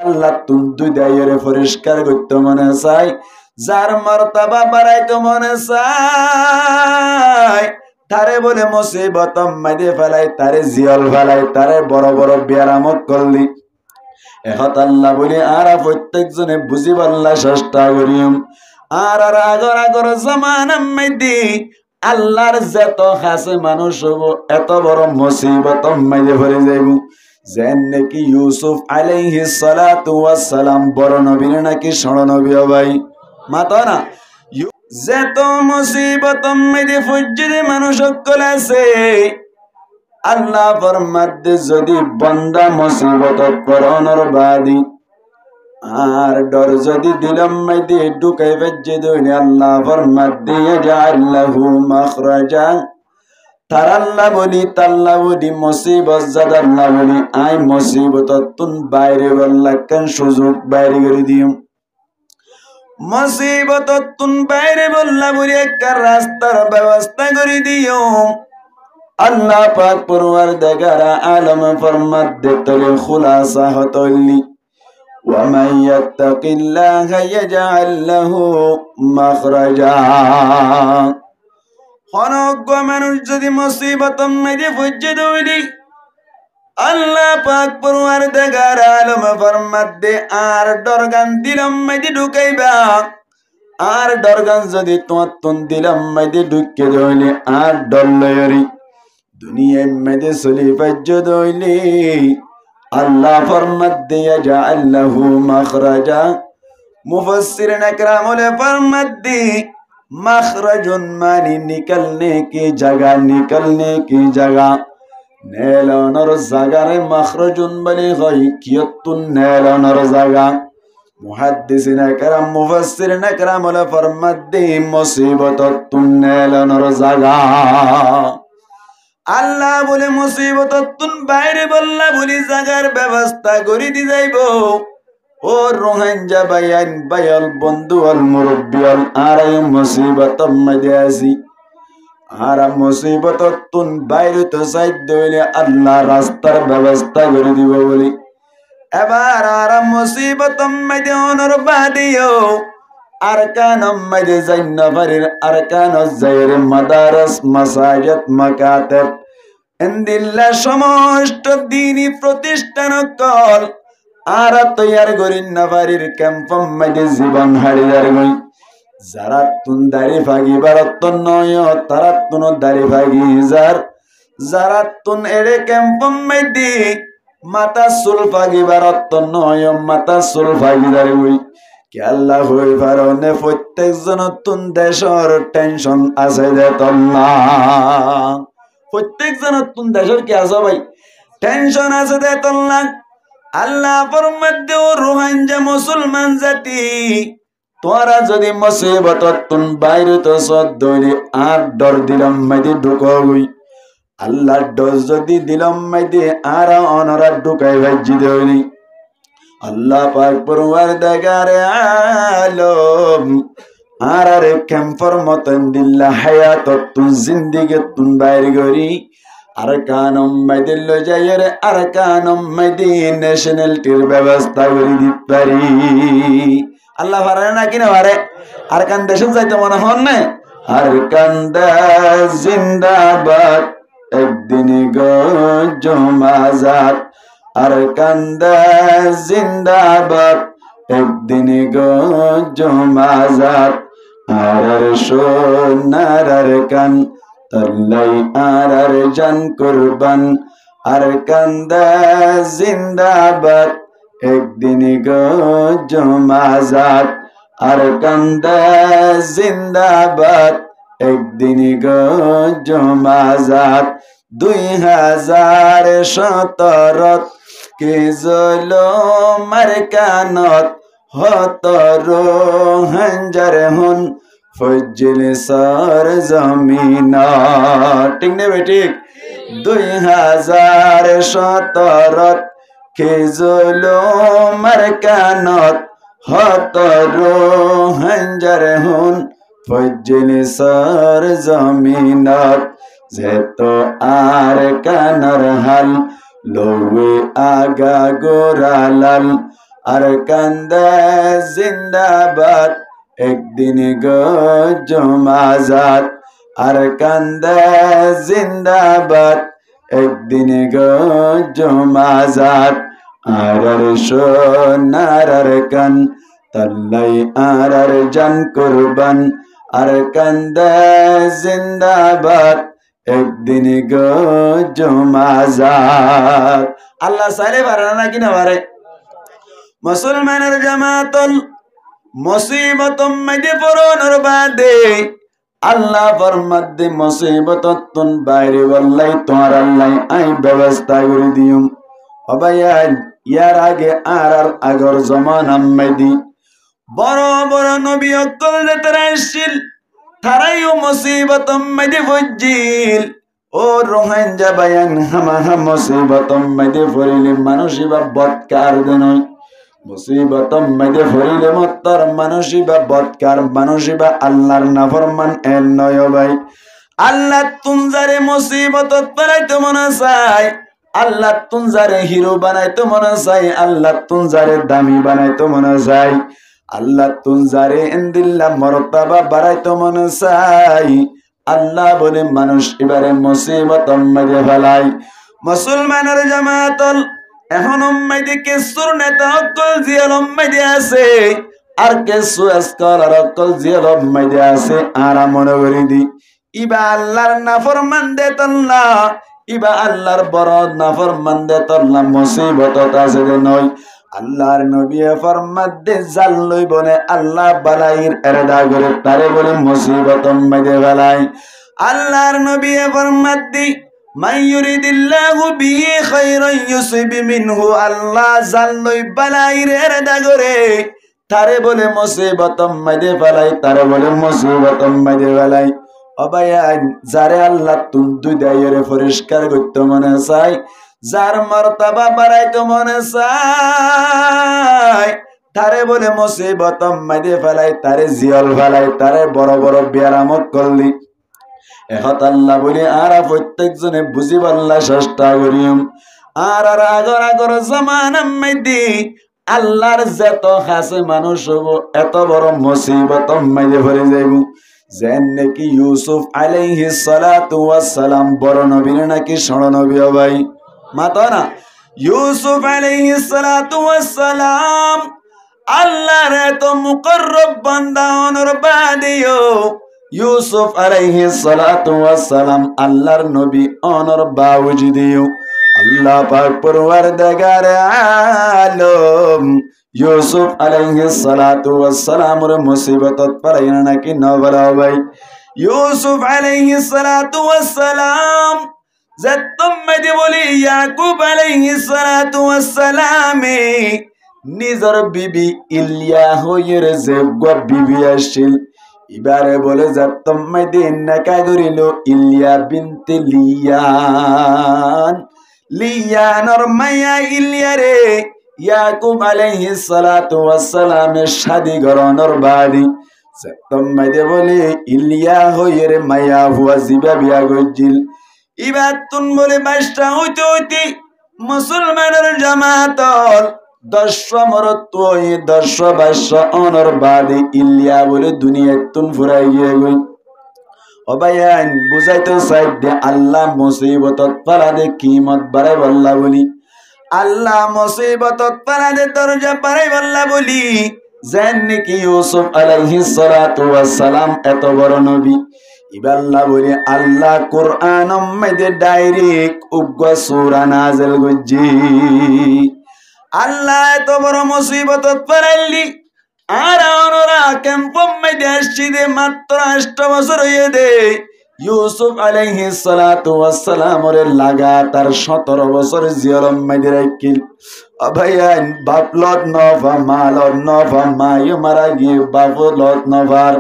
আল্লাহ তুন্দু দেয়ের পরিষ্কার করতে মনে চাই, যার মর্তবা বাড়াইতে মনে চাই, তারে বলে মুসিবত মাইদে ফেলাই, তারে জিয়ল ফেলাই, তারে বড় বড় বিয়ারামত করলি। এহত আল্লাহ বলি আর প্রত্যেকজনে বুঝি বললা চেষ্টা করিম। আর আগর আগর জামানার মাইদি আল্লাহর যত কাছে মানুষ হব এত বড় মুসিবত মাইদে ফেলে যাইব। যেন নাকি ইউসুফ আলাইহিস সালাতু ওয়াস সালাম বড় নবী নাকি ষড় নবী ভাই মাতা না। যত মুসিবত মাইদে ফজ্জিরে মানুষ সকল আছে, আল্লাহ ফরমাতে যদি বান্দা মুসিবত করোনার বাদি আর ডর যদি দিলাম মাইদে ঢুকাই বেজে দইনি, আল্লাহ ফরমাতে ইয়াজআল্লাহু মাখরাজা। তার আল্লাহ বলি তাল্লাহ বলি মুসিবত জাদাল্লাহ বলি আই মুসিবত তুন বাইরে বললা কেন সুযোগ বাইরে করে দিও। মুসিবত তুন বাইরে বললা বলি একটা রাস্তার ব্যবস্থা করে দিও। আল্লাহ পাক পরওয়ারদিগার আলম ফরমাত দেতলে খুলাসা হতলি ওয়া মান ইয়াত্তাকিল্লাহা ইয়াজআল লাহু মাখরাজা। অনজ্ঞ মানুষ যদি মুসিবত মেরে ফুজে দৌড়ি, আল্লাহ পাক পরওয়ারদিগার আলম ফরমাত দে আর ডরগান দিলাম মেরে ঢুকাইবা। আর ডরগান যদি তোমার তুন দিলাম মেরে ঢুকে দইলে আর ডর লয়রি দুনিয়ায় মেরে চলি ফাজ্জে দইলে আল্লাহ ফরমাত দে ইয়াজআল লাহু মাখরাজা। মুফাসসিরিন ইকরামুল ফরমাত দে मखरजुन मानी निकलने की जगह, निकलने की जगह नेलनर जगह मखरजुन बली गई कियतुन नेलनर जगह। मुहद्दिसिन करम मुफस्सिरिन करम ले फरमात दे मुसीबत तुन नेलनर जगह। আল্লাহ বলে মুসিবত তুন বাইরে বললা বলি জাগার ব্যবস্থা করে দি যাইবো। ও রোহিঙ্গা ভাইয়ান ভাইয়াল বন্ধু আল মুরব্বিয়াল আর মুসিবত মধ্যে আছি। আর মুসিবত তুন বাইরে তো সাইড দইলে আল্লাহ রাস্তার ব্যবস্থা করে দিব বলি। এবার আর মুসিবত মধ্যে অনর বাদিও আরকান মধ্যে জান্নাবারির আরকান জাইর মাদারস মাসাজিদ মাকাতেব ইনদিল্লাহ সমস্ত দ্বীনি প্রতিষ্ঠান কল আর তৈয়ার করি নাবারির ক্যাম্প মধ্যে জীবন হারিয়ার গই। যারা তুন দাড়ি ভাগি বারত নয় তারা তুন দাড়ি ভাগি যারা তুন এড়ে ক্যাম্প মধ্যে মাতা চুল ভাগি বারত নয় মাতা চুল ভাগি দাঁড়ি গই। কে আল্লাহ হই পারনে প্রত্যেকজন তুন দেশর টেনশন আছে দে তল্লা। প্রত্যেকজন তুন দেশর কি আছে ভাই টেনশন আছে দে তল্লা। আল্লাহ ফরমাত দে ও রোহিঙ্গা মুসলমান জাতি তোরা যদি মুসিবত তুন বাইরে তো সদ্দলি আর ডর দিলাম মাইদে ঢুকই। আল্লাহ ডর যদি দিলাম মাইদে আর অনরা ঢুকাই ভাজি দেওনি। আল্লাহ পাক পরওয়ারদিগার আলম আর আরে ক্যাম্পর মতন দিল্লা হায়াত তুন জিন্দিগি তুন বাইরে গরি। আরকানম মাইদিল লজায়ের আরকানম মাইদি ন্যাশনালিটির ব্যবস্থা করে দিতে পারি। আল্লাহ পারে না কিনা পারে? আরকান দেশে যাইতে মনে হন না আরকান দা জিন্দাবাদ একদিন গজমাজাত। আরকান দা জিন্দাবাদ একদিন গজমাজাত। আর সোনার আরকান তল্লাই আর জান কুরবান। আরকান দা জিন্দাবাদ একদিন গজমাজাত। আরকান দা জিন্দাবাদ একদিন গজমাজাত। 2017 কে জুলুম আরকানত হত রোহিঙ্গার হুন ফজল সর জমিন। ঠিক নেবে ঠিক 2017 কে জুলুম আরকানত হত রোহিঙ্গার হুন ফজল সর জমিনত। যেতো আরকানর হাল লোয়ে আগা গোরালাল আর কান্দে জিন্দাবাদ একদিন গো জমাজাত আর কান্দে জিন্দাবাদ একদিন গো জমাজাত আর সোনার কান তাল্লাই আর জান কুরবান আর কান্দে জিন্দাবাদ একদিন গো জমাজাত। আল্লাহ চাইলে পারে না কিনা পারে? মুসলমানের জামাতল মুসিবত মধ্যে পড়ানোর বাদে আল্লাহ ফরমাতে মুসিবত তুন বাইরে বললাই তোমার আল্লাহ আই ব্যবস্থা করে দিও। ও ভাইয়ান ইয়ার আগে আর আগর জমানা মধ্যে বড় বড় নবী অকল তারা আসছিল, তারাইও মুসিবত মধ্যে পড়ছিল। ও রোহিঙ্গা বায়ান হামা মুসিবত মধ্যে পড়িলে মানুষই বা বৎকার নয়, মুসিবত মধ্যে পড়িলে মত্তর মানুষই বা বৎকার, মানুষই বা আল্লাহর নাফরমান এর নয় ভাই। আল্লাহ তুনজারে মুসিবত পড়াইতে মনে চায়, আল্লাহ তুনজারে হিরো বানাইতে মনে চায়, আল্লাহ তুনজারে দামি বানাইতে মনে চায়, আল্লাহ তুনজারে ইনদিল্লাহ মর্তবা বাড়াইতে মনে চায়। আল্লাহ বলে মানুষ এবারে মুসিবত মধ্যে ফেলাই। মুসলমানের জামাতল এখন উম্মাইদে কেসুর নেতা অকল জিয়াল উম্মাইদে আছে, আর কেসু স্কলার অকল জিয়াল উম্মাইদে আছে। আর মনে করি দি ইবা আল্লাহর নাফরমান দে তল্লা, ইবা আল্লাহর বড় নাফরমান দে তল্লা মুসিবত আছে দে নয়। আল্লাহর নবী ফরমাত দে জাল লই বনে আল্লাহ বালাইর এরদা করে তারে বলে মুসিবত মধ্যে ফেলাই। আল্লাহর নবী ফরমাত দি মান ইউরিদিল্লাহু বিহি খায়রান ইউসিব মিনহু, আল্লাহ জাল লই বালাইর এরদা করে তারে বলে মুসিবত মধ্যে ফেলাই, তারে বলে মুসিবত মধ্যে ফেলাই। ও ভাইয়ান যারে আল্লাহ তুন দুই দায়রে পরিষ্কার করতে মনে চায়, যার মর্তবা বাড়াইতে মনে চায়, তারে বলে মুসিবত মধ্যে ফেলাই, তারে জিয়ল ফেলাই, তারে বড় বড় ব্যারামত করলি। এখন আল্লাহ বলি আর প্রত্যেকজনে বুঝি পাল্লা চেষ্টা করিম। আর আগর আগর জামানার মধ্যে আল্লাহর যত কাছে মানুষ হবো এত বড় মুসিবত মধ্যে পড়ে যাইব। যেন নাকি ইউসুফ আলাইহিস সালাতু ওয়াস সালাম বড় নবী নাকি ষড় নবী ভাই মাতা না। ইউসুফ আলাইহিস সালাতু ওয়াস সালাম আল্লাহর এত মুকররব বান্দা অনর বাদিও ইউসুফ আলাইহিস সালাতু ওয়াস সালাম আল্লাহর নবী অনর বাউজিদিও আল্লাহ পাক পরওয়ারদিগার আলম ইউসুফ আলাইহিস সালাতু ওয়াস সালামের মুসিবতত পড়াইনা নাকি নবরা ভাই। ইউসুফ আলাইহিস সালাতু ওয়াস সালাম যতম মধ্যে বলি ইয়াকুব আলাইহিস সালাতু ওয়াস সালামে নিজর বিবি ইলিয়া হইর যে গব বিবি আসছিল, এবারে বলে যতম মধ্যে নাকা করিল ইলিয়া বিনতে লিয়ান, লিয়ানর মায়া ইলিয়ারে ইয়াকুব আলাইহিস সালাতু ওয়াস সালামের শাদি গরনর বাদি যতম মধ্যে বলে ইলিয়া হইর মায়া হুয়া জিবা বিয়া গজিল। এবার তুন বলে বাইশটা হইতে হইতে মুসলমানের জামাতল 10 মরত 10 অনর বাদে ইলিয়া বলে দুনিয়ায় তুন ফুরাই গিয়ে গই। ও ভাইয়ান বুঝাইতে চাই দে আল্লাহ মুসিবতত পারাদে কিমত বাড়াই বল্লা বলি, আল্লাহ মুসিবতত পারাদে দরজা বাড়াই বল্লা বলি। যেন নাকি ইউসুফ আলাইহিস সালাতু ওয়াস সালাম এত বড় নবী, ইবাল্লাহ বলে আল্লাহ কোরআন মধ্যে ডাইরেক্ট উগ্র সূরা নাযিল করজি। আল্লাহ এত বড় মুসিবতত পারাইলি আর ওরা ক্যাম্প মধ্যে আসছি দে মাত্র 8 বছর হয়ে দে। ইউসুফ আলাইহিস সালাতু ওয়াস সালাম ওরে লাগাতার 17 বছর জিয়রম মধ্যে রাখিল। ভাইয়ান বাপলত নভা মালত নভা মায় মারা গিয়ে বাপলত নভার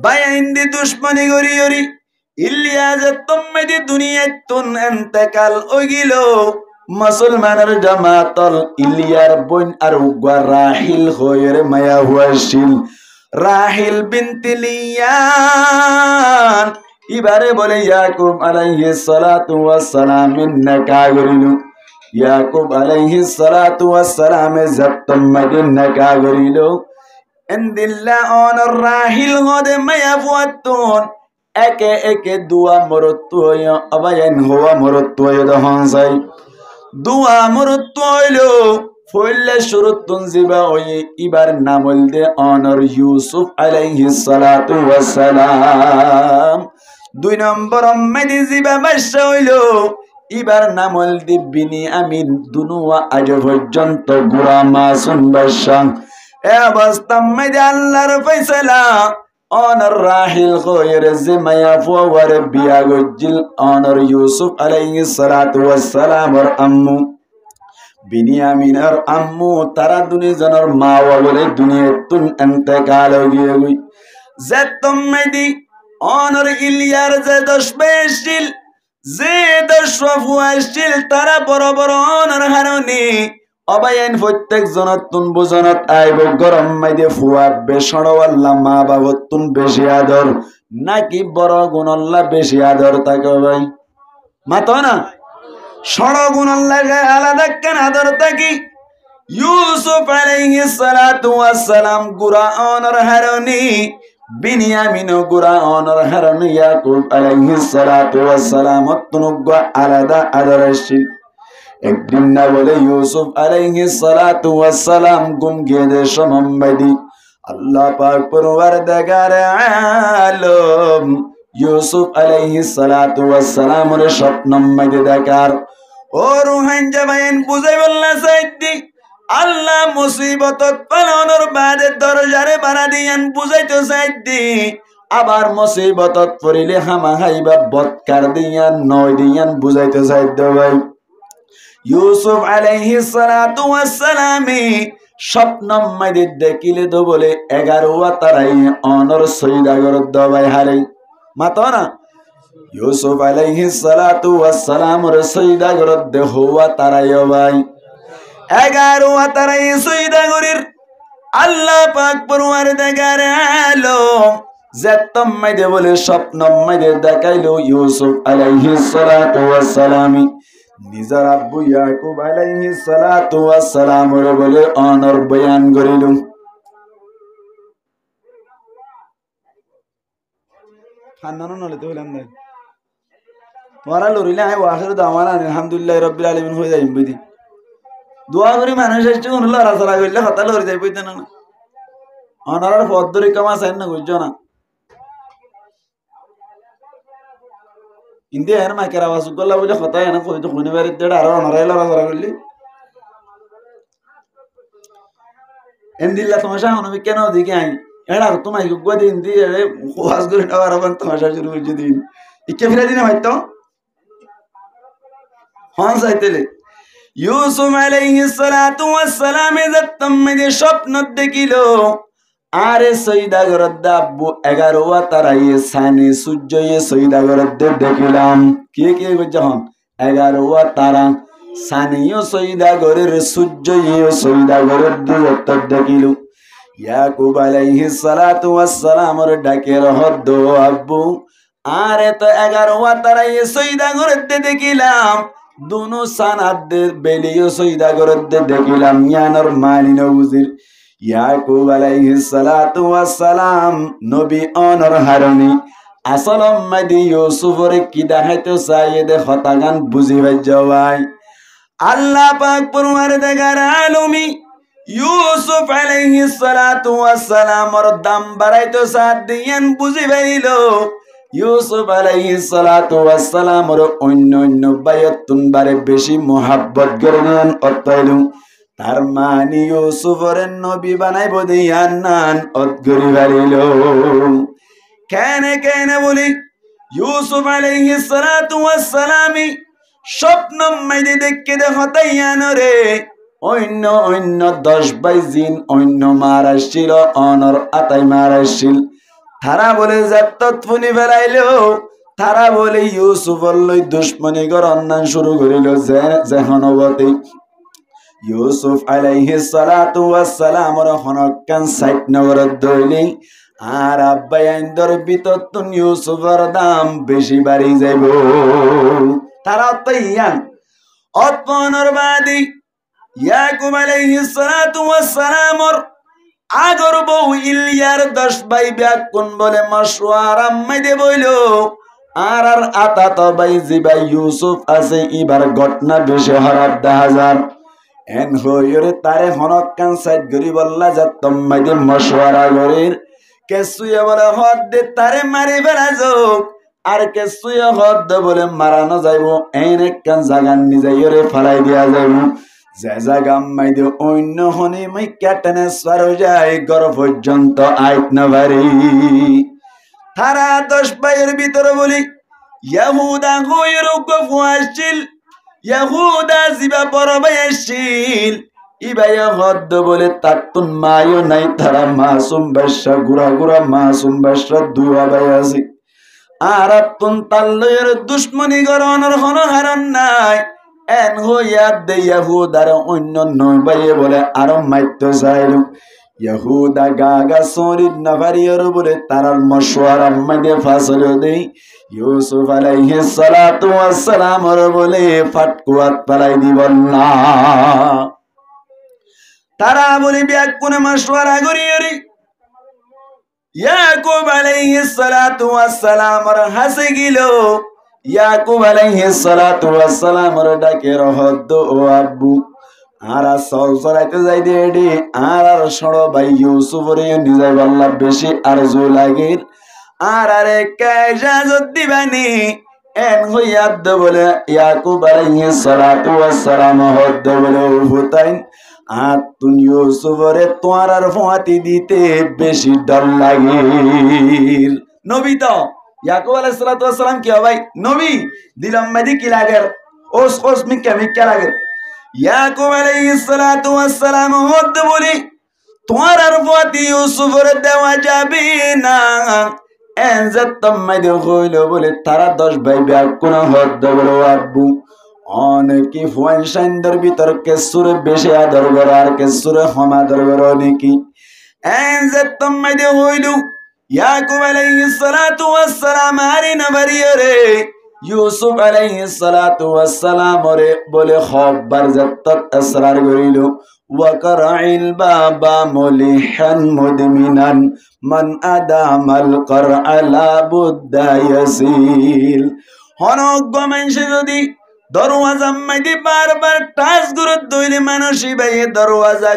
ভাইয়ান দি দুশ্মনী গরি গরি ইলিয়া যে তুমি দুনিয়ায় তুন এন্তেকাল হইল। মুসলমানের জামাতল ইলিয়ার বোন আর উগ্র রাহিল হয়ের মায়া হুয়াছিল, রাহিল বিনতে লিয়ান। এবারে বলে ইয়াকুব আলাইহিস সালাতু ওয়াস সালাম নেকা করিল। ইয়াকুব আলাইহিস সালাতু ওয়াস সালামে জাত্তম মাদিনা কাগরিলো এন্দিল্লা অনর রাহিল গদে মায়া ফুয়াতুন একে একে দুয়া মরত্তু হইয়া অবায়ন হওয়া মরত্তু হইয়া দহন যাই দুয়া মরত্তু হইলো ফইলে শুরুতুন জিবা ওই ইবার নামল দে অনর ইউসুফ আলাইহিস সালাতু ওয়াস সালাম দুই নম্বর মেদি জিবা বাদশা হইলো ইবার নামল দি বিনিয়ামিন দুনুয়া আজ পর্যন্ত গুরা মাসুম বাদশা এ অবস্থা মেদি আল্লাহর ফয়সালা অনর রাহিল খয়ের জিমায়া ফুয়ার বিয়া গজিল অনর ইউসুফ আলাইহিস সালাতু ওয়াস সালাম আর আম্মু বিনিয়ামিনের আম্মু তারা দুনিজনের মা বলে দুনিয়াতুন ইন্তেকাল হয়ে গই যে তুমি অনর ইলিয়ার যে দশ বেশিল যে দশ ফুয়াশিল তারা বড় বড় অনর হারনি অবায়ন প্রত্যেক জনতুন বুজনত আইব গরম মাইদে ফুয়া বেসড়ওয়াল্লা মা বাবতুন বেশি আদর নাকি বড় গুণল্লা বেশি আদর থাকে ভাই মাতো না ষড়গুণল্লাহকে আলাদা কেন আদর থাকি ইউসুফ আলাইহিস সালাতু ওয়াস সালাম গুরা অনর হারনি বিনিয়ামিন গুরা অনর হারনি ইয়াকুব আলাইহিস সালাতু ওয়াস সালাম তুনুগা আলাদা আদর আসিল একদিন না বলে ইউসুফ আলাইহিস সালাতু ওয়াস সালাম গুম গেদে সমম্বাদি আল্লাহ পাক পরওয়ারদিগার আলম ইউসুফ আলাইহিস সালাতু ওয়াস সালামের স্বপ্নম মধ্যে দেখার ও রুহান জামাইন বুঝাই বললা সাইদি আল্লাহ মুসিবতত পালনের বাদে দরজারে বাড়া দিয়ান বুঝাইতো সাইদি আবার মুসিবতত পড়িলে হামা হাইবা বৎকার দিয়ান নয় দিয়ান বুঝাইতো সাইদ ভাই ইউসুফ আলাইহিস সালাতু ওয়াস সালামে স্বপ্নম মধ্যে দেখিলে তো বলে 11 তারাই অনর সৈদাগর দবাই হারে মাতো না ইউসুফ আলাইহিস সালাতু ওয়াস সালাম সৈদাগর দেহওয়া তারাই ভাই 11 তারাই সৈদাগরের আল্লাহ পাক পরওয়ারদিগার আলম জাতম মধ্যে বলে স্বপ্নম মধ্যে দেখাইলো ইউসুফ আলাইহিস সালাতু ওয়াস সালাম নিজের আব্বু ইয়াকুব আলাইহিস সালাতু ওয়াস সালাম বলে অনর বয়ান করিল খান্নানো নলে তো হলাম না তোরা লরিলে আই ওয়াখির দাওয়ানা আলহামদুলিল্লাহ রাব্বিল আলামিন হয়ে যাইম বুঝি দোয়া করি মানুষ আসছে কোন লড়া চড়া করলে হতা লরি যাই বুঝতে না অনার পদ্ধতি কামা চাই না বুঝছো না ইন্দি এর মাকের আওয়াজ করলা বলে হতা এনে কই তো কোনে বাড়ির দেড় আর অনারাই লড়া চড়া করলি এন্দিল্লা তোমাশা হনবি কেন দিকে আই এড়া তোমাই গুগা দিন দি এ ওয়াজ করে আবার আবার তোমাশা শুরু করে দিন ইকে ফিরে দিনে হয়তো হন চাইতেলে ইউসুফ আলাইহিস সালাতু ওয়াস সালাম জাতম মধ্যে স্বপ্ন দেখিলো আরে সৈদাগর দাব্বু 11 তারাই সানি সূর্যয়ে সৈদাগর দেখিলাম কে কে যখন 11 তারা সানিও সৈদাগরের সূর্যয়ে সৈদাগরের দূরত্ব দেখিলো ইয়াকুব আলাইহিস সালাতু ওয়াস সালামের ডাকের হদ্দ আব্বু আরে তো 11 তারাই সৈদাগর দেখিলাম দুনো সানাদের বেলিও সৈদাগর দেখিলাম ইয়ানর মানিনো বুজির ইয়াকুব আলাইহিস সালাতু ওয়াস সালাম নবী অনর হারনি আসলম মাদি ইউসুফরে কি দেখাইতে চাইদে হতাগান বুঝি ভাই যাওয়াই আল্লাহ পাক পরওয়ারদিগার আলমি ইউসুফ আলাইহিস সালাতু ওয়াস সালামর দাম বাড়াইতে সাথ দিয়ান বুঝি ভাইলো ইউসুফ আলাইহিস সালাতু ওয়াস সালামর অন্য অন্য বায়তুন বারে বেশি মোহাব্বত করলেন অতইলু তার মানে ইউসুফরে নবী বানাইব দিয়ান নান অতগরি বাড়িল কেন কেন বলি ইউসুফ আলাইহিস সালাতু ওয়াস সালাম স্বপ্নম মাইদে দেখে দেখতাইয়ান রে অন্য অন্য 10 জিন অন্য মারাশিল অনর আতাই মারাশিল তারা বলে জাত্তত ফুনি ফেলাইলো তারা বলে ইউসুফর লই দুশ্মনী গরন্নান শুরু করিল যেহনবতে ইউসুফ আলাইহিস সালাতু ওয়াস সালাম হনকান সাইট নগর দইলি আর আব্বাই আইন্দর বিততুন ইউসুফর দাম বেশি বাড়ি যাইব তারা তো ইয়ান অতপর বাদী ইয়াকুব আলাইহিস সালাতু ওয়াস সালামর আগর বউ ইলিয়ার 10 ভাই ব্যাকুন বলে মশওয়ারা মাইদে বইল আর আতাত ভাই জিবাই ইউসুফ আছে ইবার ঘটনা বেশি হরাব 10000 এন হইরে তারে হনক কান সাইড গরি বল্লা যাতম মাইদে মশওয়ারা গরির কেসুয়ে বলে হদ দে তারে মারি ফেলা যোগ আর কেসুয়ে হদ দে বলে মারানো যাইব এন এক কান জাগান নিজাইরে ফালাই দিয়া যাইব যে জায়গা মাইদে অন্য হনি মাই ক্যাটেনে সর যায় গর পর্যন্ত আইত না পারি তারা 10 ভাইয়ের ভিতরে বলি ইয়াহুদা হইর গফু আসছিল ইয়াহুদা জিবা বড় ভাই আসছিল ইবাইয়া হদ বলে তাতুন মায়ও নাই তারা মাসুম বাদশা গুরা গুরা মাসুম বাদশা দুয়া ভাই আছে আর তুন তাল্লের দুশ্মনী গরনের হন হারন নাই এন হইয়াদ দে ইয়াহুদার অন্য নয় ভাইয়ে বলে আরো মাইত্য চাইল ইয়াহুদা গাগা সরিদ নাভারিয়র বলে তারার মশওয়ারা মাইদে ফাসল দেই ইউসুফ আলাইহিস সালাতু ওয়াস সালাম বলে ফাটকুয়াত পালাই দিবন না তারা বলে ব্যাক কোন মশওয়ারা করিয়রি ইয়াকুব আলাইহিস সালাতু ওয়াস সালাম হাসে গিল ইয়াকুব আলাইহিস সালাতু ওয়াস সালাম ডাকে রহদ ও আব্বু আরা সলসরাইতে যাই দেডি আর সড় ভাই ইউসুফ রে নিজে বল্লা বেশি আরজু লাগের আর আরে কাজাজত দিবানি এন হইয়াদ বলে ইয়াকুব আলাইহিস সালাতু ওয়াস সালাম হদ বলে হুতাইন আর তুন ইউসুফ রে তোমার আর ফাতি দিতে বেশি ডর লাগের নবী তো ইয়াকুব আলাইহিস সালাতু ওয়াস সালাম কি ভাই নবী দিলাম মেদি কি লাগের ওস মিক্কা লাগের ইয়াকুব আলাইহিস সালাতু ওয়াস সালাম হদ বলি তোমার আর ফাতি ইউসুফ রে দেওয়া যাবে না এনজাত তমাইদে হইল বলে তারা 10 ভাই ব্যাক কোন হদ বলে আব্বু অনেকি ফুয়ান সাইন্দার ভিতর কেসুরে বেশি আদর করে আর কেসুরে হমাদর করে অনেকি এনজাত তমাইদে হইল ইয়াকুব আলাইহিস সালাতু ওয়াস সালাম আরিনা বারিয়রে ইউসুফ আলাইহিস সালাতু ওয়াস সালাম রে বলে খবর জাত্তত আসরার করিল ওয়াকরাইল বাবা মুলিহান মুদমিনান মান আদামাল করআলা বুদ্দা ইয়াসিল হনক মানুষে যদি দরওয়াজা মাইদি বারবার টাচ করে দইলে মানুষই ভাই দরওয়াজা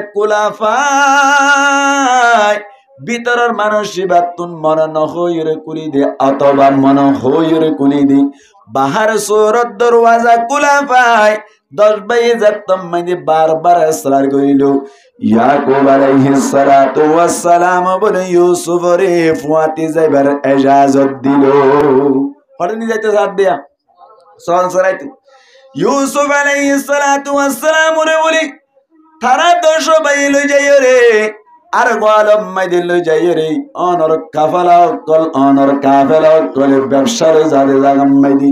কুলাফায় ভিতরের মানুষই বাতুন মন নহইরে কুলি দে অথবা মন হইরে কুলি দে বাহার সুরত দরওয়াজা কুলাফায় 10 ভাই যাতম মাইদি বারবার আসরার কইল ইয়াকুব আলাইহিস সালাতু ওয়াস সালাম বলে ইউসুফ রে ফুয়াতি যাইবার ইজাজত দিল হড়নি যাইতে সাথ দিয়া সল সরাইতে ইউসুফ আলাইহিস সালাতু ওয়াস সালাম রে বলি তারা 10 ভাই লই যাই রে আর গোয়ালম মাইদি লই যাই রে অনর কাফেলা কল ব্যবসার জাদে জাগাম মাইদি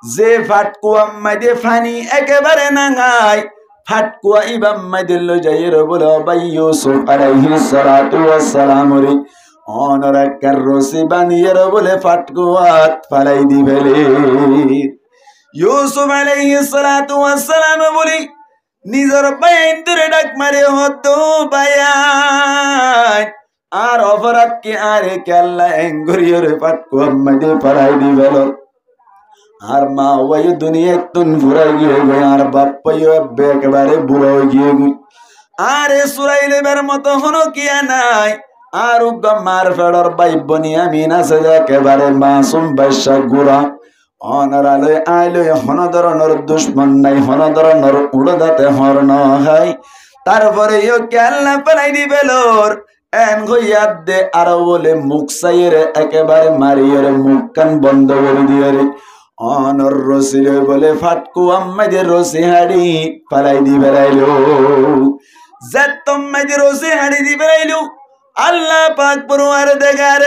যে ফাটকুয়া মাইদে ফানি একেবারে নাঙাই ফাটকুয়া ইবাম মাইদে লই যাই রে বলে ভাই ইউসুফ আলাইহিস সালাতু ওয়াস সালাম রে অনর কার রসি বানিয়ে রে বলে ফাটকুয়াত ফালাই দিবেলে ইউসুফ আলাইহিস সালাতু ওয়াস সালাম বলি নিজের বাইন ধরে ডাক মারে হতো বায়ান আর অপরাধ কি আরে কেল্লা এঙ্গরিয়ে রে ফাটকুয়া মাইদে ফালাই দিবেল আর মা ওই দুনিয়া তুন ফুরাই গিয়ে গই আর বাপ্পাইও একেবারে বুড়ো গিয়ে গই আরে সুরাইলের মতো হনো কিয়া নাই আর মার ফেড়র ভাই বনিয়ামিন আছে একেবারে মাসুম বাদশা গুড়া অনরালে আইলে হন ধরনের দুশ্মন নাই হন ধরনের উড়দাতে হর্ন হয় তারপরে ইও কেল্লা পালাই দিবেলোর এন গইয়াদ দে আর বলে মুখ সাইরে একেবারে মারিয়ে মুখ কান বন্ধ করে দিয়ে রে অনর রসিলে বলে ফাটকু আম্মাদের রসি হাড়ি পালাই দি বেড়াইলো জাত্তম্মাদের রসি হাড়ি দি বেড়াইলো আল্লাহ পাক পরওয়ার দেগার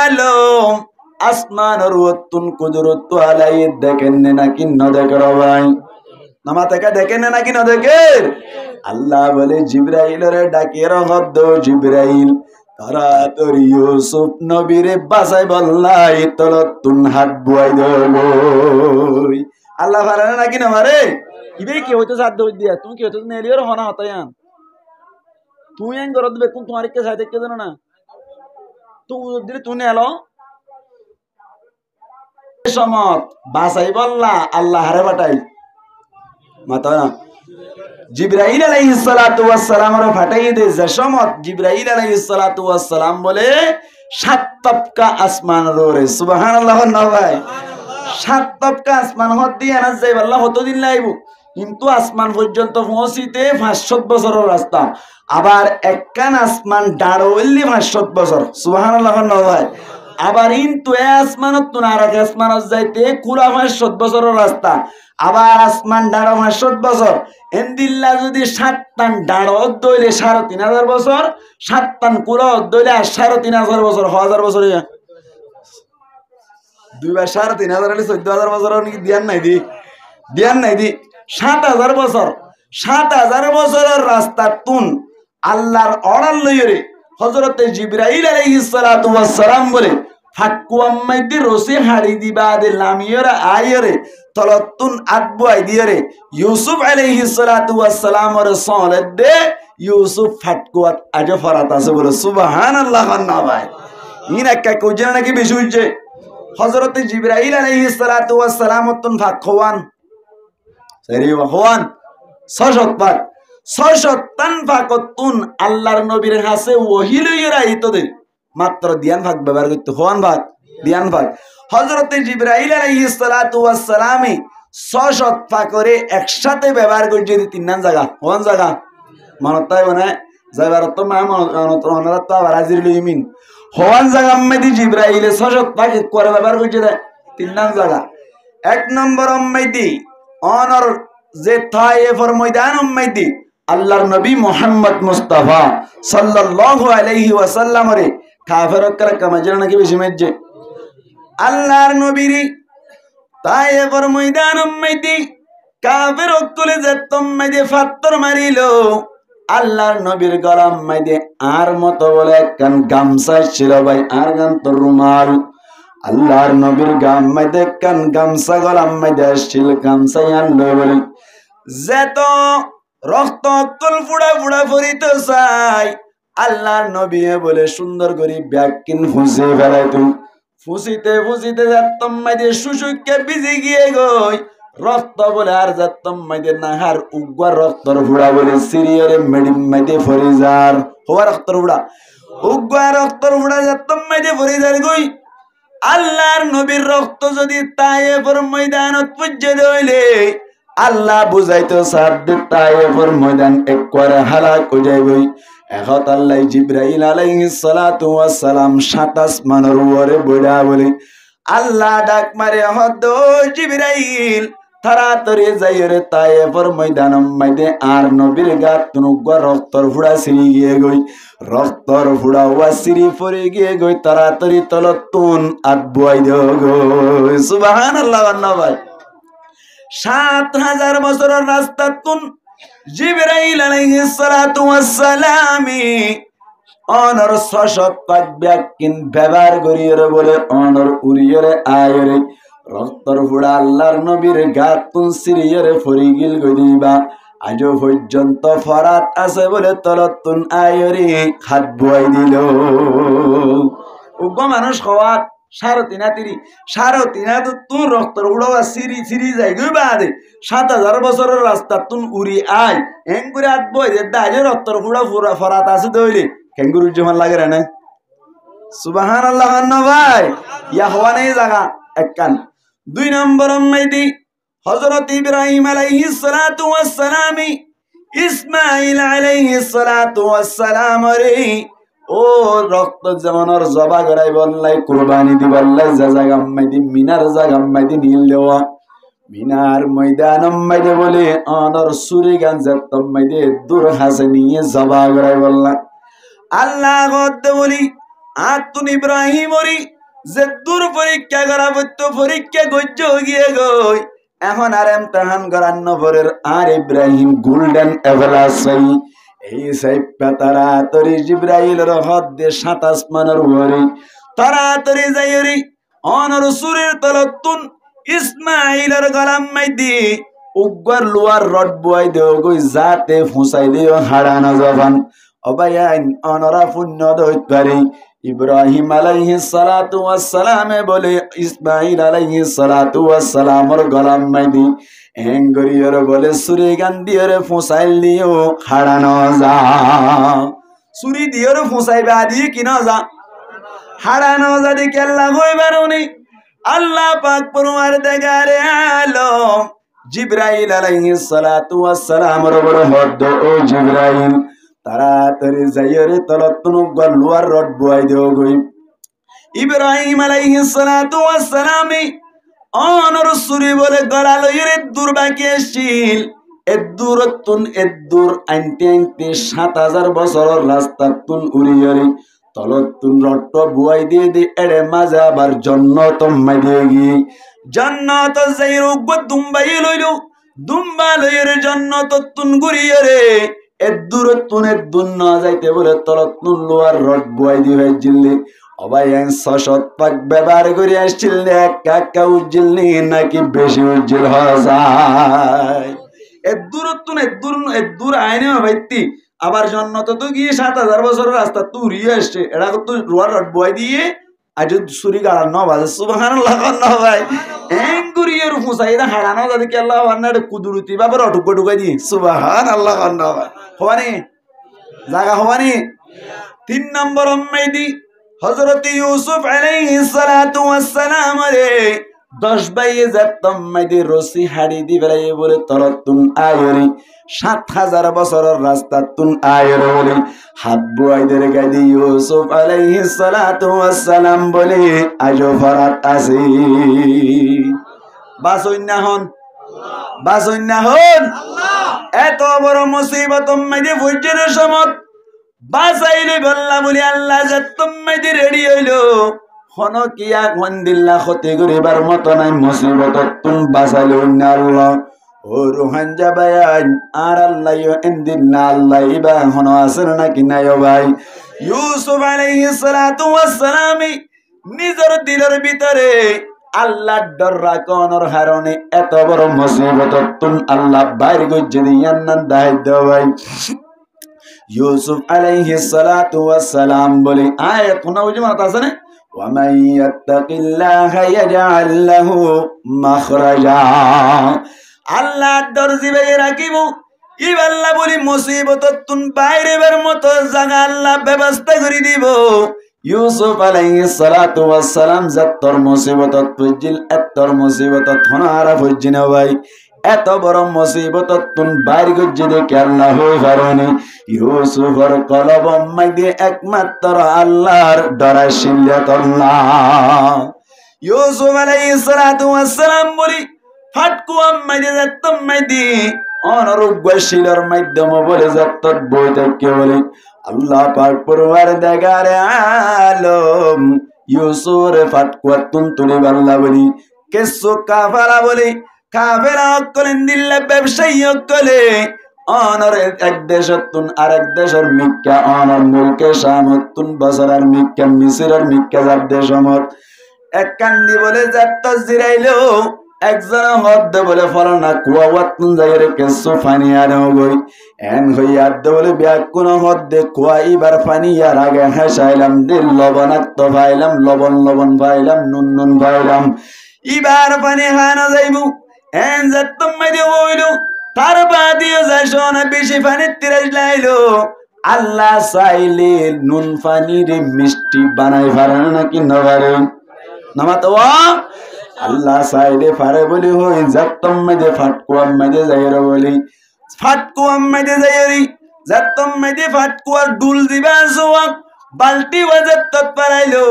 আলম আসমানের ওতুন কুদরত আলাই দেখেন নাকি ন দেখের ভাই নামা থেকে দেখেন নাকি ন দেখের আল্লাহ বলে জিবরাইলের ডাকিয়ে রহদ জিবরাইল তারা তোর ইউসুফ নবীরে বাসাই বললাই তোর তুন হাত বুয়াই দেব আল্লাহ পারে নাকি না মারে ইবে কি হইতো সাধ্য হই দিয়া তুমি কি হইতো নেলিওর হনা হতায়ান তুই এন গরদ বেকুন তোমার কে সাইতে কে জানো না তো দিলে তুই নেলো সমত বাসাই বললা আল্লাহ হারে বাটাই মাতা না জিবরাইল আলাইহিস সালাতু ওয়াস সালাম রে ফাটাই দে যে সমত জিবরাইল আলাইহিস সালাতু ওয়াস সালাম বলে সাত তবকা আসমান রে সুবহানাল্লাহ না ভাই সাত তবকা আসমান হদ দিয়ে না যাই আল্লাহ হতো দিন লাইবো কিন্তু আসমান পর্যন্ত পৌঁছিতে 500 বছরের রাস্তা আবার একখান আসমান দাঁড় হইলে 500 বছর সুবহানাল্লাহ না ভাই আবার কিন্তু এ আসমানত তো আর এক আসমানত যাইতে কুলা 500 বছরের রাস্তা আবার আসমান দাঁড় 500 বছর এন্দিল্লা যদি 7টান দাঁড় দইলে 3500 বছর 7টান কুলা দইলে 3500 বছর 1000 বছর দুইবার 3500 হলে 14000 বছর নাকি দিয়ান নাই দি 7000 বছর 7000 বছরের রাস্তা তুন আল্লাহর অর্ডার লইরে হযরত জিবরাইল আলাইহিস সালাতু ওয়াস সালাম বলে ফাক্কু আম্মাইদি রসি হাড়ি দিবা দে লামিয়রা আয়রে তলতুন আদবুই দিয়রে ইউসুফ আলাইহিস সালাতু ওয়াস সালাম এর সলেদ দে ইউসুফ ফাটকুয়াত আজ ফরাত আছে বলে সুবহানাল্লাহ না ভাই ইনা কা কোজনা নাকি বেশি হইছে হযরত জিবরাইল আলাইহিস সালাতু ওয়াস সালাম তুন ফাকওয়ান সরি ওয়ান সশতপাক সশতান ফাকতুন আল্লাহর নবীর কাছে ওহী লইরা আইতো দে মাত্র দিয়ান ভাগ ব্যবহার করতে হওয়ান ভাগ দিয়ান ভাগ হযরত জিবরাইল আলাইহিস সালাতু ওয়াস সালামে 600 ফাকরে একসাথে ব্যবহার করে যদি তিনখান জায়গা হওয়ান জায়গা মানতাই মানে যাইবার তো মা মনরা তো আবার হাজির লইমিন হওয়ান জায়গা মেদি জিবরাইল 600 ফাক করে ব্যবহার করে দেয় তিনখান জায়গা এক নম্বর উম্মতি অনর যে তায়েফের ময়দান উম্মতি আল্লাহর নবী মুহাম্মদ মুস্তাফা সাল্লাল্লাহু আলাইহি ওয়াসাল্লাম রে কাফের করা কামাজের নাকি বেশি মেজে আল্লাহর নবীর তায়েফের ময়দান উম্মতি কাফের কলে যেতম মেদে ফাত্তর মারিলো আল্লাহর নবীর গলাম মেদে আর মতো বলে কান গামছা ছিল ভাই আর গান তো রুমাল আল্লাহর নবীর গাম মেদে কান গামছা গলাম মেদে ছিল গামছা আনলো বলে যেত রক্ত অক্তল ফুড়া ফুড়া ফরিত চাই আল্লাহর নবী বলে সুন্দর করে ব্যাকিন ফুসে ফেলাই তুমি ফুসিতে ফুসিতে যাতম মাইদে সুসুককে ভিজে গিয়ে গই রক্ত বলে আর যাতম মাইদে নাহার উগ্র রক্তর ফুড়া বলে সিরিয়রে মেডিম মাইদে ফরিজার হওয়া রক্তর ফুড়া উগ্র রক্তর ফুড়া যাতম মাইদে ফরিজার গই আল্লাহর নবীর রক্ত যদি তায়েফের ময়দানত পুজ্জে দইলে আল্লাহ বুঝাইতো সাদ্দে তায়েফের ময়দান একবারে হালাক হয়ে যাইবই এখন আল্লাহ জিবরাইল আলাইহিস সালাতু ওয়াস সালাম 7 আসমানের উপরে বইড়া বলে আল্লাহ ডাক মারে হদ জিবরাইল তাড়াতাড়ি যাইরে তায়েফের ময়দান মধ্যে আর নবীর গাত তুনুগা রক্তর ফুড়া সিরি গিয়ে গই রক্তর ফুড়া ওয়া সিরি পড়ে গিয়ে গই তাড়াতাড়ি তলতুন আদবুই দিও গই সুবহানাল্লাহ আল্লাহ ভাই 7000 বছরের রাস্তা তুন জিবরাইল আলাইহিস সালাতু ওয়াস সালাম অনর 600 পাক ব্যাকিন ব্যবহার করিয়ে বলে অনর উরিয়রে আয়রে রক্তর ফুড়া আল্লাহর নবীর গাত তুন সিরিয়রে ফরিগিল গদিবা আজ পর্যন্ত ফরাত আছে বলে তলতুন আয়রে হাত বুয়াই দিল উগ্র মানুষ হওয়াত 3.5 তুন রক্তর উড়া সিরি সিরি যাই গই বাদে 7000 বছরের রাস্তা তুন উড়ি আই এঙ্গুরে আট বই দে দাজে রক্তর উড়া পুরা ফরাত আছে দইলে কেঙ্গুরু জমান লাগে রে না সুবহানাল্লাহ না ভাই ইয়া হওয়া নেই জায়গা এককান 2 নম্বর উম্মতি হযরত ইব্রাহিম আলাইহিস সালাতু ওয়াস সালাম ইসমাঈল আলাইহিস সালাতু ওয়াস সালাম রে ও রক্ত জামানোর জবা গড়াই বললাই কুরবানি দি বললাই জায়গা মাইদি মিনার জায়গা মাইদি নীল দেওয়া মিনার ময়দান মাইদে বলে অনর সুরি গাঞ্জাত মাইদে দূর হাসে নিয়ে জবা গড়াই বললা আল্লাহ গদ বলি আতুন ইব্রাহিম ওরি যে দূর পরীক্ষা করা বত্য পরীক্ষা গজ্জ গিয়ে গই এখন আর ইমতিহান করান্ন পরের আর ইব্রাহিম গোল্ডেন এভারলাস্টিং এই সাইপা তাড়াতাড়ি জিবরাইলের হাত দিয়ে 7 আসমানের উপরে তাড়াতাড়ি যাইরি অনর সুরের তলতুন ইসমাঈলের গলাম মাইদি উগ্র লোয়ার রড বয় দেও গই যাতে ফুসাই দিও হারানো জবান অবায়ান অনরা পুণ্য দইত পারি ইব্রাহিম আলাইহিস সালাতু ওয়াস সালামে বলে ইসমাঈল আলাইহিস সালাতু ওয়াস সালামর গলাম মাইদি এঙ্গরিয়র বলে সুরি গান দিয়রে ফুসাইল দিও হারানো যা সুরি দিয়রে ফুসাইবে আদি কিনা যা হারানো যদি কেল্লা হইবার উনি আল্লাহ পাক পরওয়ারদিগারে আলম জিবরাইল আলাইহিস সালাতু ওয়াস সালামর বড় হদ্দ ও জিবরাইল তাড়াতাড়ি যাইরে তলতুন গলুয়ার রড বয় দেও গই ইব্রাহিম আলাইহিস সালাতু ওয়াস সালামি অনর সুরি বলে গলা লইরে দূর বাকি আসছিল এদূর আনতে আনতে ৭০০০ বছরের রাস্তা তুন উড়িয়রে তলতুন রট বুয়াই দিয়ে দি এড়ে মাঝে আবার জন্নত মাই দিয়ে গি জন্নত যাই রোগ দুম্বাই লইল দুম্বা লইরে জন্নত তুন গুড়িয়রে এদূর ন যাইতে বলে তলতুন লোয়ার রড বুয়াই দিয়ে জিল্লি অবায়ান সশত পাক ব্যবহার করে আসছিল একা উজ্জিল নি নাকি বেশি উজ্জিল হওয়া যায় এদূর আইনে ভাইতি আবার জন্নত তো গিয়ে ৭০০০ বছরের রাস্তা তুরিয়ে আসছে এটা তো রোয়ার রড বয় দিয়ে আজ সুরি গাড়ার ন বাজে সুবহানাল্লাহ ন ভাই এঙ্গুরিয়ের ফুসাইদা হারানো যদি কে আল্লাহ আন্নার কুদরতি বাবার অটুক ঢুকাই দিয়ে সুবহানাল্লাহ ন ভাই হবানি জায়গা হবানি ৩ নম্বর উম্মাইদি হযরত ইউসুফ আলাইহিস সালাতু ওয়াস সালাম রে 10 বাইয়ে যাতম মাইদি রসি হাড়ি দি বেলায় বলে তলতুন আয়রি ৭০০০ বছরের রাস্তা তুন আয়রে বলে হাত বুয়াইদের গাইদি ইউসুফ আলাইহিস সালাতু ওয়াস সালাম বলে আজো ফরাত আসি বাসইন্না হন আল্লাহ এত বড় মুসিবত মাইদি ফুজের সমত বাসাইলে বললা বলি আল্লাহ যাতম মাইদি রেডি হইলো হন কিয়া গন্দিল্লা ক্ষতি করিবার মতো নাই মুসিবত তুন বাসাইলো না আল্লাহ ও রোহানজা বায়ান আর আল্লাহ ইনদিল্লা আল্লাহ ইবা হন আসেন নাকি নাই ভাই ইউসুফ আলাইহিস সালাতু ওয়াস সালাম নিজের দিলের ভিতরে আল্লাহর ডর রাখনোর কারণে এত বড় মুসিবত তুন আল্লাহ বাইর গজ্জে দিয়ান না দায়িত্ব ভাই ইউসুফ আলাইহিস সালাতু ওয়াস সালাম বলে আয়াত কোন বুঝি মাথা আছে না ومن يتق الله يجعل له مخرجا আল্লাহ দরজি ভাই রাখিব ইবাল্লাহ বলি মুসিবত তুন বাইরে বের মতো জায়গা আল্লাহ ব্যবস্থা করে দিব ইউসুফ আলাইহিস সালাতু ওয়াস সালাম যতর মুসিবত তুজিল এতর মুসিবত থনারা ফুজিনা ভাই এত বড় মুসিবত তুন বাইর গজ্জে দেখে আল্লাহ হই পারনি ইউসুফর কলব মাইদে একমাত্র আল্লাহর ডরা শিল্লাত আল্লাহ ইউসুফ আলাইহিস সালাতু ওয়াস সালাম বলি ফাটকু মাইদে যাতম মাইদি অনরুগ্য শিলার মাধ্যম বলে যাত বই থেকে বলি আল্লাহ পাক পরওয়ারদিগারে আলম ইউসুফের ফাটকু তুন তুলি আল্লাহ বলি কেসু কাফারা বলি কাফেরা অকলেন দিল্লা ব্যবসায়ী অকলে অনর এক দেশতুন আরেক দেশের মিক্কা অনর মুলকে শামতুন বসরার মিক্কা মিসরের মিক্কা যার দেশমত এক কান্দি বলে যাত্তা জিরাইলো একজন হদ্দ বলে ফলনা কুয়াওয়াতুন যাইরে কেসু ফানি আর গই এন হইয়াদ বলে ব্যাকুন হদ্দে কুয়াইবার ফানি আর আগে হাসাইলাম দিল লবণাক্ত পাইলাম লবণ পাইলাম নুন পাইলাম ইবার পানি হানা যাইবু এন যাতম মাইদে হইলো তার বাদিও যাইছনা বেশি পানি তিরাজ লাইলো আল্লাহ চাইলে নুন পানি রে মিষ্টি বানাই পারে নাকি না পারে নামাতো আল্লাহ চাইলে পারে বলি হই যাতম মাইদে ফাটকুয়া মাইদে যাইরা বলি ফাটকুয়া মাইদে যাইরি যাতম মাইদে ফাটকুয়ার ডুল দিবা সোয়া বালতি বাজাত তত পারাইলো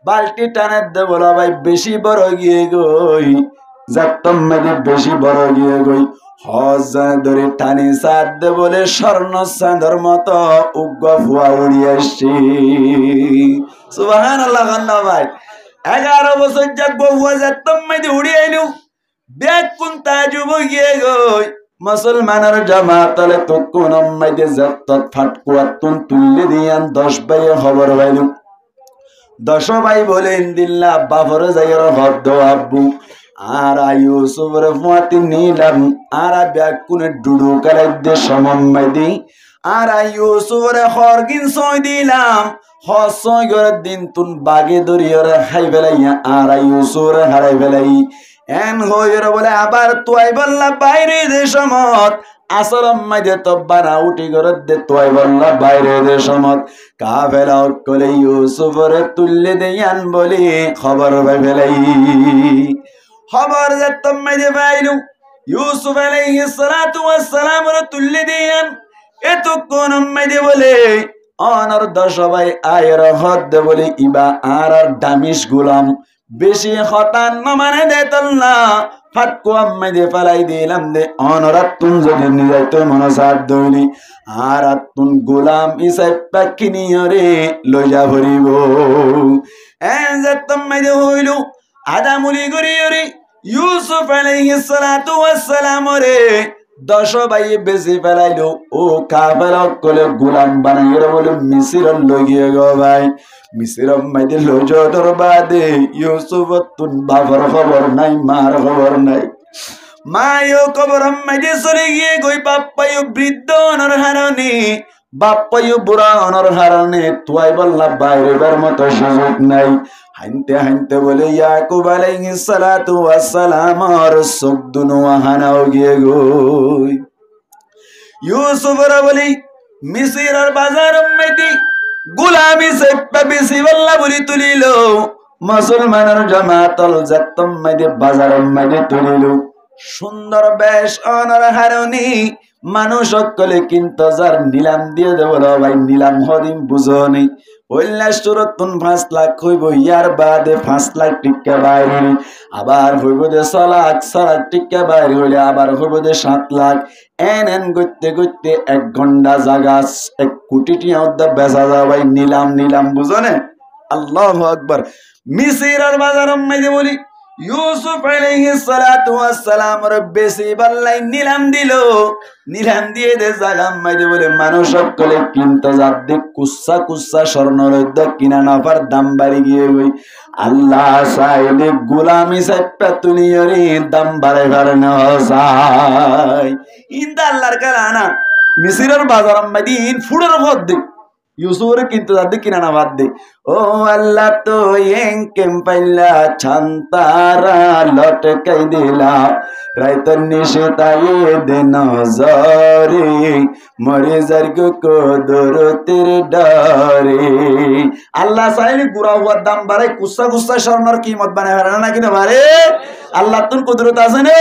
বালতি টানে দে বলা ভাই বেশি বড় গিয়ে গই যাতম মাইদে বেশি বড় গিয়ে গই হজ ধরে টানি সাদ দে বলে স্বর্ণ চাঁদর মতো উগ্র ফুয়া উড়ি আসছি সুবহানাল্লাহ কান্না ভাই 11 বছর যাক বহুয়া যাতম মাইদে উড়ি আইলো ব্যাগ কোন তাজুব গিয়ে গই মুসলমানের জামাতলে তো কোন মাইদে যাত ফাটকুয়া তুন তুললে দিয়ান 10 ভাইয়ের খবর পাইলো 10 ভাই বলে ইনদিল্লাহ বাফর যাইর হদ্দ আব্বু আর ইউসুফের ফাতি নিলাম আর ব্যাকুনে ডুডু কালাইদে সমম্মাদি আর ইউসুফের হরগিন সই দিলাম হসই করে দিন তুন বাগে দরিয়রে হাই বেলাইয়া আর ইউসুফের হারাই বেলাই এন হইর বলে আবার তুই বললা বাইরে দেশমত আসরম মাঝে তো বানা উঠি করে দে তুই বললা বাইরে দেশমত কাফেলা কলে ইউসুফরে তুললে দেয়ান বলি খবর ভাই বেলাই খবর যে তোমায় পাইলু ইউসুফ আলাইহিস সালাতু ওয়াস সালাম রে তুললে দিয়ান এতক্ষণ মাইদে বলে অনর দশ ভাই আয়ের হদ বলে ইবা আর দামিশ গুলাম বেশি হতান মানে দেতল না ফাটকো আম্মাইদে ফালাই দিলাম দে অনরাতুন যদি নিজাইতো মনসাদ দইলি আর আতুন গোলাম ইসাই পাকিনিয়রে লইয়া ভরিব এন যে তোমায় হইলু আদামুলি গরিয়রে ইউসুফ আলাইহিস সালাতু ওয়াস সালাম রে দশ ভাই বেশি ফেলাইলো ও কাফেলা কলে গোলাম বানাইলো বলে মিসির লগিয়ে গো ভাই মিসির মাইদে লজর বাদে ইউসুফ তুন বাবার খবর নাই মার খবর নাই মায়ও খবর মাইদে চলে গিয়ে গই বাপ্পায়ু বৃদ্ধ অনর হারণে বাপ্পায়ু বুড়া অনর হারণে তুই বললা বাইরেবার মতো সুযোগ নাই হানতে হানতে বলে ইয়াকুব আলাইহিস সালাতু ওয়াস সালাম আর সবদুনো হানাও গিয়ে গই ইউসুফ বলি মিসরের বাজার মেদি গোলামি সে বেশি বল্লা বলি তুলিল মুসলমানের জামাতল জাতম মেদি বাজার মেদি তুলিল সুন্দর বেশ অনর হারণি মানুষ সকলে কিন্তু যার নিলাম দিয়ে দেব ভাই নিলাম হদিম বুঝনি উল্লাসরতুন 5 লাখ হইব ইয়ার বাদে 5 লাখ টিকা বাইরে আবার হইব দে 6 লাখ টিকা বাইরে হইলে আবার হইব দে 7 লাখ এন গইতে গইতে 1 ঘন্টা জায়গা 1 কোটি টিয়া অদ্দা বেচা যা ভাই নিলাম বুঝনে আল্লাহু আকবার মিসরের বাজারম মাইদে বলি ইউসুফ আলাইহিস সালাতু ওয়াস সালাম রব্বেসি বাল্লাই নিলাম দিয়ে দে জাগাম মাইদে বলে মানুষ সকলে কিনতে যাবে কুচ্ছা স্বর্ণরৌদ্র কিনা নাফার দাম বাড়ি গিয়ে গই আল্লাহ চাইলে গোলামি চাইপা তুলিয়রি দাম বাড়াই পারে না চাই ইন্দা আল্লাহর কালানা মিসরের বাজার মাইদি ইন ফুড়ের ভর দে ইউসুফরে কিন্তু যাদের কিনা না বাদ দে ও আল্লাহ তো এঙ্কেম পাইলা ছান্তারা লটকাই দিলা রাইতর নিশে তাইয়ে দে নজরে মরে যারগো কদরতের ডরে আল্লাহ চাইলে গুড়া হওয়ার দাম বাড়াই কুচ্ছা স্বর্ণর কিমত বানাই পারে না কিনা পারে আল্লাহ তুন কুদরত আছে নে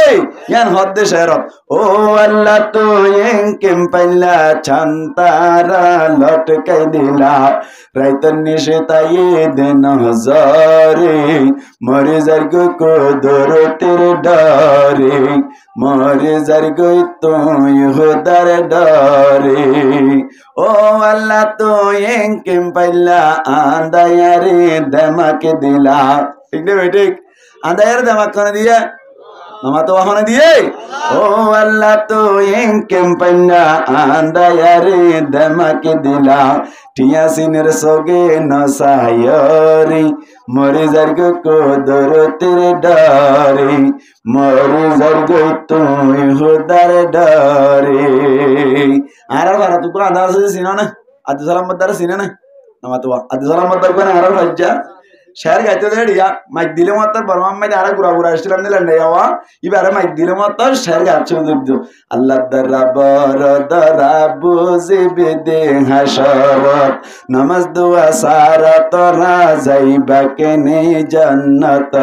ইয়ান হদ্দে শেরত ও আল্লাহ তো এঙ্কেম পাইলা ছান্তারা লটকাই দিলা রাইতর নিশে তাইয়ে দে নজরে মরে যারগো কদরতের ডরে মরে যারগো তুই হোদার ডরে ও আল্লাহ তো এঙ্কেম পাইলা আন্দায়ারে দেমাকে দিলা ঠিক না ঠিক আন্দায়ারে দেমাক করে দিয়া নামা তো ওখানে দিয়ে ও আল্লাহ তো এঙ্কেম পাইলা আন্দায়ারে দেমাকে দিলা টিয়াসিনের সগে নসায়রি মরে যারগো কদরতের ডরে মরে যারগো তুই হোদার ডরে আর বারা তুই কোন আদা আছে সিনা না আদি সালাম মদার সিনা না নামা তো আদি সালাম মদার কোন আর হজ্জা शहर गाइते थे डिया माइक दिले मत बर्मा में आरा गुरा स्टिल ने लंडे आवा इबारे माइक दिले मत शहर गाचे दो अल्लाह दरबार दराबो जिबदे हशरत नमाज दुआ सारा तोरा जाइबा केने जन्नत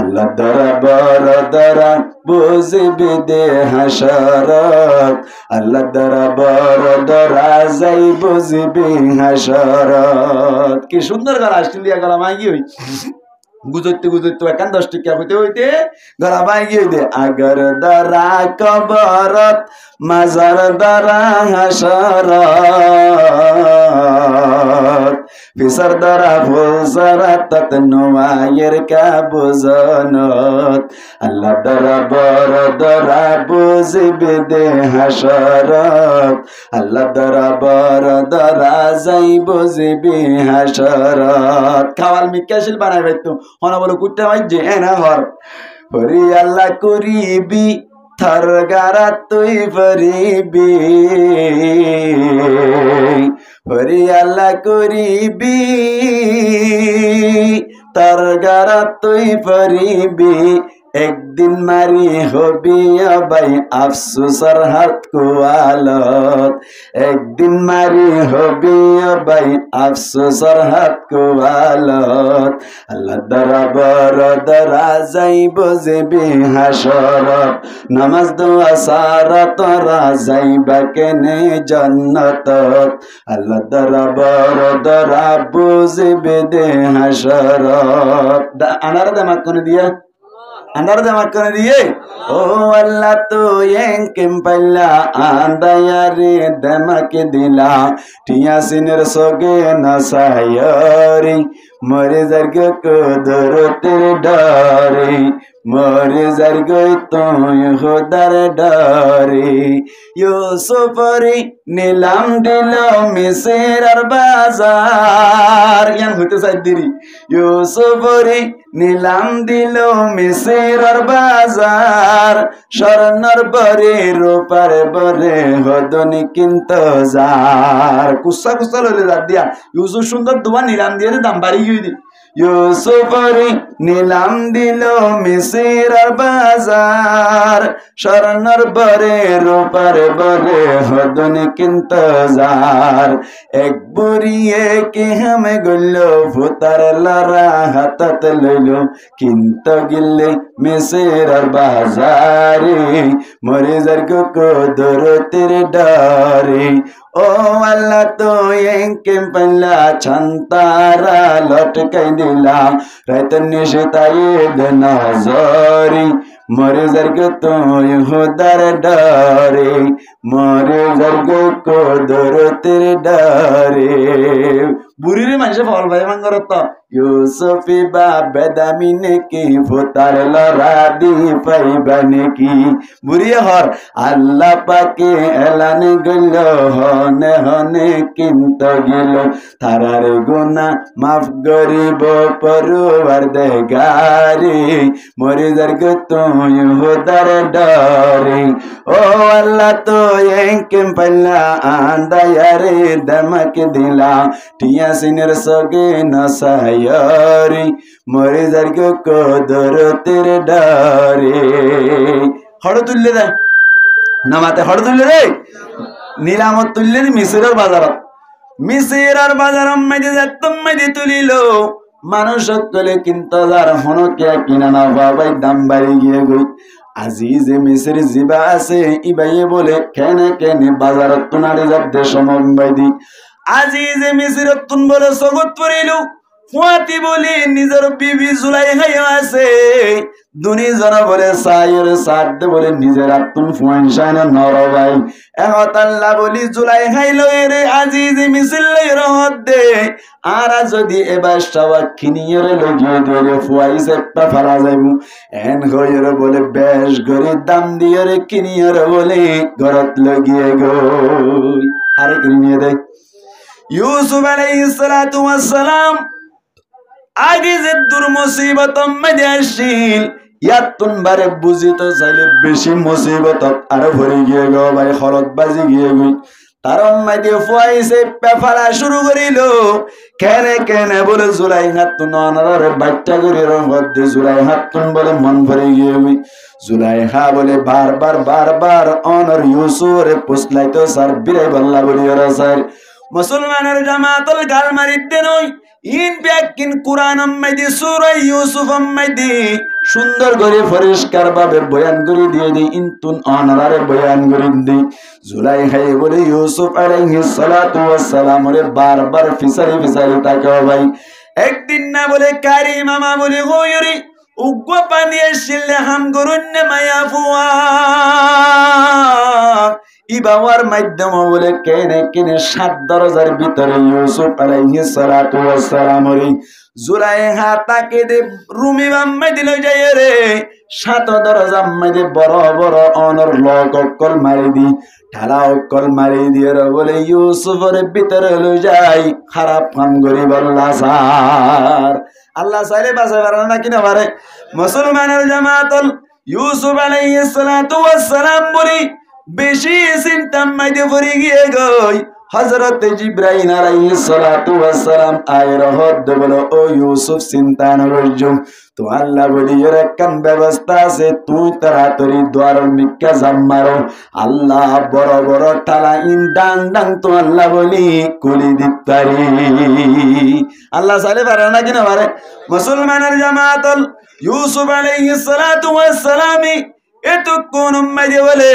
अल्लाह दरबार दराबो जिबदे हशरत अल्लाह दरबार दरा जाइबो जिबे हशरत की सुंदर गाना अस्ट्रेलिया गाना मांगी हुई गुजरते एकान 10 टिका होते गला मांगी हुई दे अगर दरा कबरत मजार दरा हशरत फिसर दरा फुसरत ततनुआयर का बुजनत अल्लाह दरा बर दरा बुजिबदे हशरत अल्लाह दरा बर दरा जाई बुजिबे हशरत खावाल मिक्काशिल बनाई बैठो होना बोलो कुट्टा माइजे एना हर ফরি আল্লাহ করিবি থার গারা তুই ফরিবি ফরি আল্লাহ করিবি তার গারা তুই ফরিবি একদিন মারি হবি ভাই আফসোসর হাত কোয়ালত একদিন মারি হবি ভাই আফসোসর হাত কোয়ালত আল্লাহ দরবার দরা যাইব যাবি হাসরত নামাজ দোয়া সারা তোরা যাইবা কেনে জান্নাতত আল্লাহ দরবার দরা বুঝবে দে হাসরত আনার দামাক কোন দিয়া andar de makkane diye oh allah to yenkem palla andayare damake dila tiya siner soge nasayari mare zarga ko dorote dare mare zarga to khodar dare yusufari nilam dilo misir ar bazar yan hote saidiri yusufari nilam dilo misir আর বাজার স্বর্ণর বরে রূপার বরে হদনি কিন্তু যার কুসা কুসা লইলে যার দিয়া ইউসুফ সুন্দর দোয়া নিলাম দিয়ে দাম বাড়ি গিয়ে দি ইউসুফরি নিলাম দিল মিসির আর বাজার স্বর্ণর বরে রূপার বরে হদনি কিন্তু যার এক বুড়িয়ে কি হামে গল ফুতার লড়া হাতত লইল কিন্তু গিলে মিসির আর বাজারে মরে যার কো দরতের ডারে ও আল্লাহ তো একে পাল্লা ছান্তারা লটকাই দিলা রাত নিশে তাই নজরি মরে যার তো হুদার ডারে মরে যার কো দরতের ডারে বুড়ির মানুষে ফল ভাই মাঙ্গর তো ইউসুফি বা বেদামি নেকি ফুতার লড়া দি পাইবা নেকি বুড়িয়ে হর আল্লাহ পাকে এলানে গেল হনে হনে কিন্তু গেল তারার গুনা মাফ গরিব পরুয়ার দে গারি মরে যার তুই হুদার ডরে ও আল্লাহ তো একেম পাল্লা আন্দায়ারে দমকে দিলা টিয়া সিনের সগে নসায়রি মরে যার কো দরতের ডরে হড় তুললে দে নামাতে হড় তুললে রে নীলামত তুললে মিসিরের বাজারত মিসিরের বাজার মেজে যাতম মেজে তুলিল মানুষ কলে কিন্তু যার হনকে কিনা না বাবাই দাম বাড়ি গিয়ে গই আজিজ মিসির জিবা আছে ইবাইয়ে বলে কেনে কেনে বাজারত তুনারে যাব দেশ মুম্বাই দি আজিজ মিসিরত তুন বলে সগত পড়িল ফুয়াতি বলি নিজের বিবি জুলাইখা আছে দুনি জন বলে সাইর সাদ বলে নিজের আত্মন ফুয়াইন নরবাই এহত আল্লাহ বলি জুলাইখাই লই রে আজিজ মিছিল লই রহত দে আর যদি এবার সবাক খিনিয়রে লগিয়ে দিলে ফুয়াইছে পা ফালা যাইবু এন হইরে বলে বেশ গরি দাম দিয়ে রে কিনিয়রে বলে ঘরত লগিয়ে গই আরে কিনিয়ে দে ইউসুফ আলাইহিস সালাতু ওয়াস সালাম আগে যে দুর মুসিবত মধ্যে আসিল ইয়াতুন বারে বুঝিত চাইলে বেশি মুসিবত আর ভরে গিয়ে গো ভাই খরচ বাজি গিয়ে গই তার মধ্যে ফুয়াইছে পেফালা শুরু করিল কেনে কেনে বলে জুলাই হাতুন অনারে বাচ্চা করে রহত দে জুলাই হাতুন বলে মন ভরে গিয়ে গই জুলাই হা বলে বারবার অনর ইউসুফরে পুছলাইতো স্যার বিরাই বল্লা বলি ওরা স্যার মুসলমানের জামাতুল গাল মারিতে নই ইন ব্যাকিন কুরআন আম্মাইদি সূরা ইউসুফ আম্মাইদি সুন্দর করে পরিষ্কার ভাবে বয়ান করে দিয়ে দি ইনতুন অনারে বয়ান করে দি জুলাইখাই বলে ইউসুফ আলাইহিস সালাতু ওয়াস সালাম রে বারবার ফিসারি তাকাও ভাই একদিন না বলে কারি মামা বলে গয়রি উগ্র পানি এসেলে হাম গরুন মায়া ফুয়া ই বাবার মাধ্যমে বলে কেনে কেনে 7 দরজার ভিতরে ইউসুফ আলাইহিস সালাতু ওয়াস সালামের জুলাইহা তাকে দে রুমি বাম্মে দিল যায় রে 7 দরজা মধ্যে বড় বড় অনর লক কল মারি দি ঢালা কল মারি দিয়ে বলে ইউসুফের ভিতরে লই যাই খারাপ কাম করি বল্লা স্যার আল্লাহ চাইলে বাঁচাই পারে না কিনা পারে মুসলমানের জামাতুল ইউসুফ আলাইহিস সালাতু ওয়াস সালাম বলি বেশি চিন্তা মাইতে পড়ে গিয়ে গই হযরত জিবরাইল আলাইহিস সালাতু ওয়াস সালাম আয় রহত বলো ও ইউসুফ চিন্তা না করছো তো আল্লাহ বলি এর একখান ব্যবস্থা আছে তুই তাড়াতাড়ি দ্বারের মিক্কা জাম মারো আল্লাহ বড় বড় টালা ইন ডাং ডাং তো আল্লাহ বলি কুলি দিতে পারি আল্লাহ চাইলে পারে না কিনা পারে মুসলমানের জামাতুল ইউসুফ আলাইহিস সালাতু ওয়াস সালাম এতক্ষণ মাঝে বলে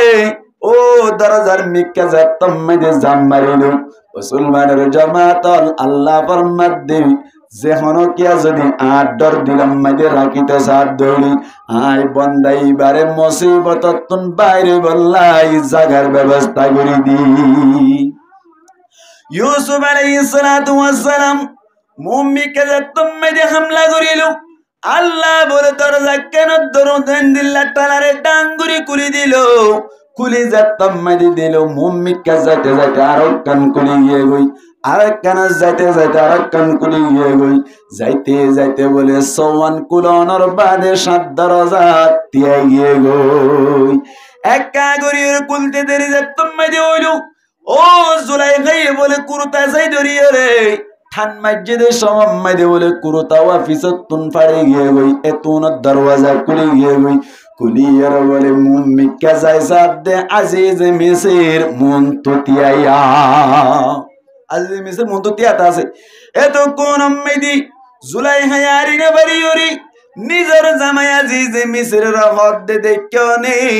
ও দরজার মিক্কা যাতম মাঝে জাম মারিলো মুসলমানের জামাতুল আল্লাহ ফরমাত দে যেহনো কিয়া যদি আডর দিলাম মাঝে রাখিতে সাথ দৌড়ি আই বন্দাই বারে মুসিবত তুন বাইরে বললাই জাগার ব্যবস্থা করে দি ইউসুফ আলাইহিস সালাতু ওয়াস সালাম মুমিকা যাতম মাঝে হামলা করিল আল্লাহ বলে দরজা কেন দরদেন দিল্লা টালারে ডাঙ্গুরি কুলি দিল কুলি যাতম মাঝে দিল মুমিকা যাতে যাতে আর কান কুলি গিয়ে গই আর কান যাইতে যাইতে আর কান কুলি গিয়ে গই যাইতে যাইতে বলে সওয়ান কুলনর বাদে 7 দরজা তিয়াই গিয়ে গই একা গরির কুলতে দেরি যাতম মাঝে হইল ও জুলাইখাই বলে কুরতা যাই ধরিয়ে রে ঠান মসজিদে সমম মাঝে বলে কুরতা ওয়াফিসত তুন ফাড়ে গিয়ে গই এতুন দরওয়াজা কুলি গিয়ে গই কুলিয়ার বলে মুমিকা যাই সাদে আজিজ মিসির মন তুতিয়াইয়া আজিজ মিসির মন তুতিয়াতা আছে এত কোন আম্মেদি জুলাইখা আরিনে বাড়িওরি নিজের জামাই আজিজ মিসিরের হদ দে দেখো নেই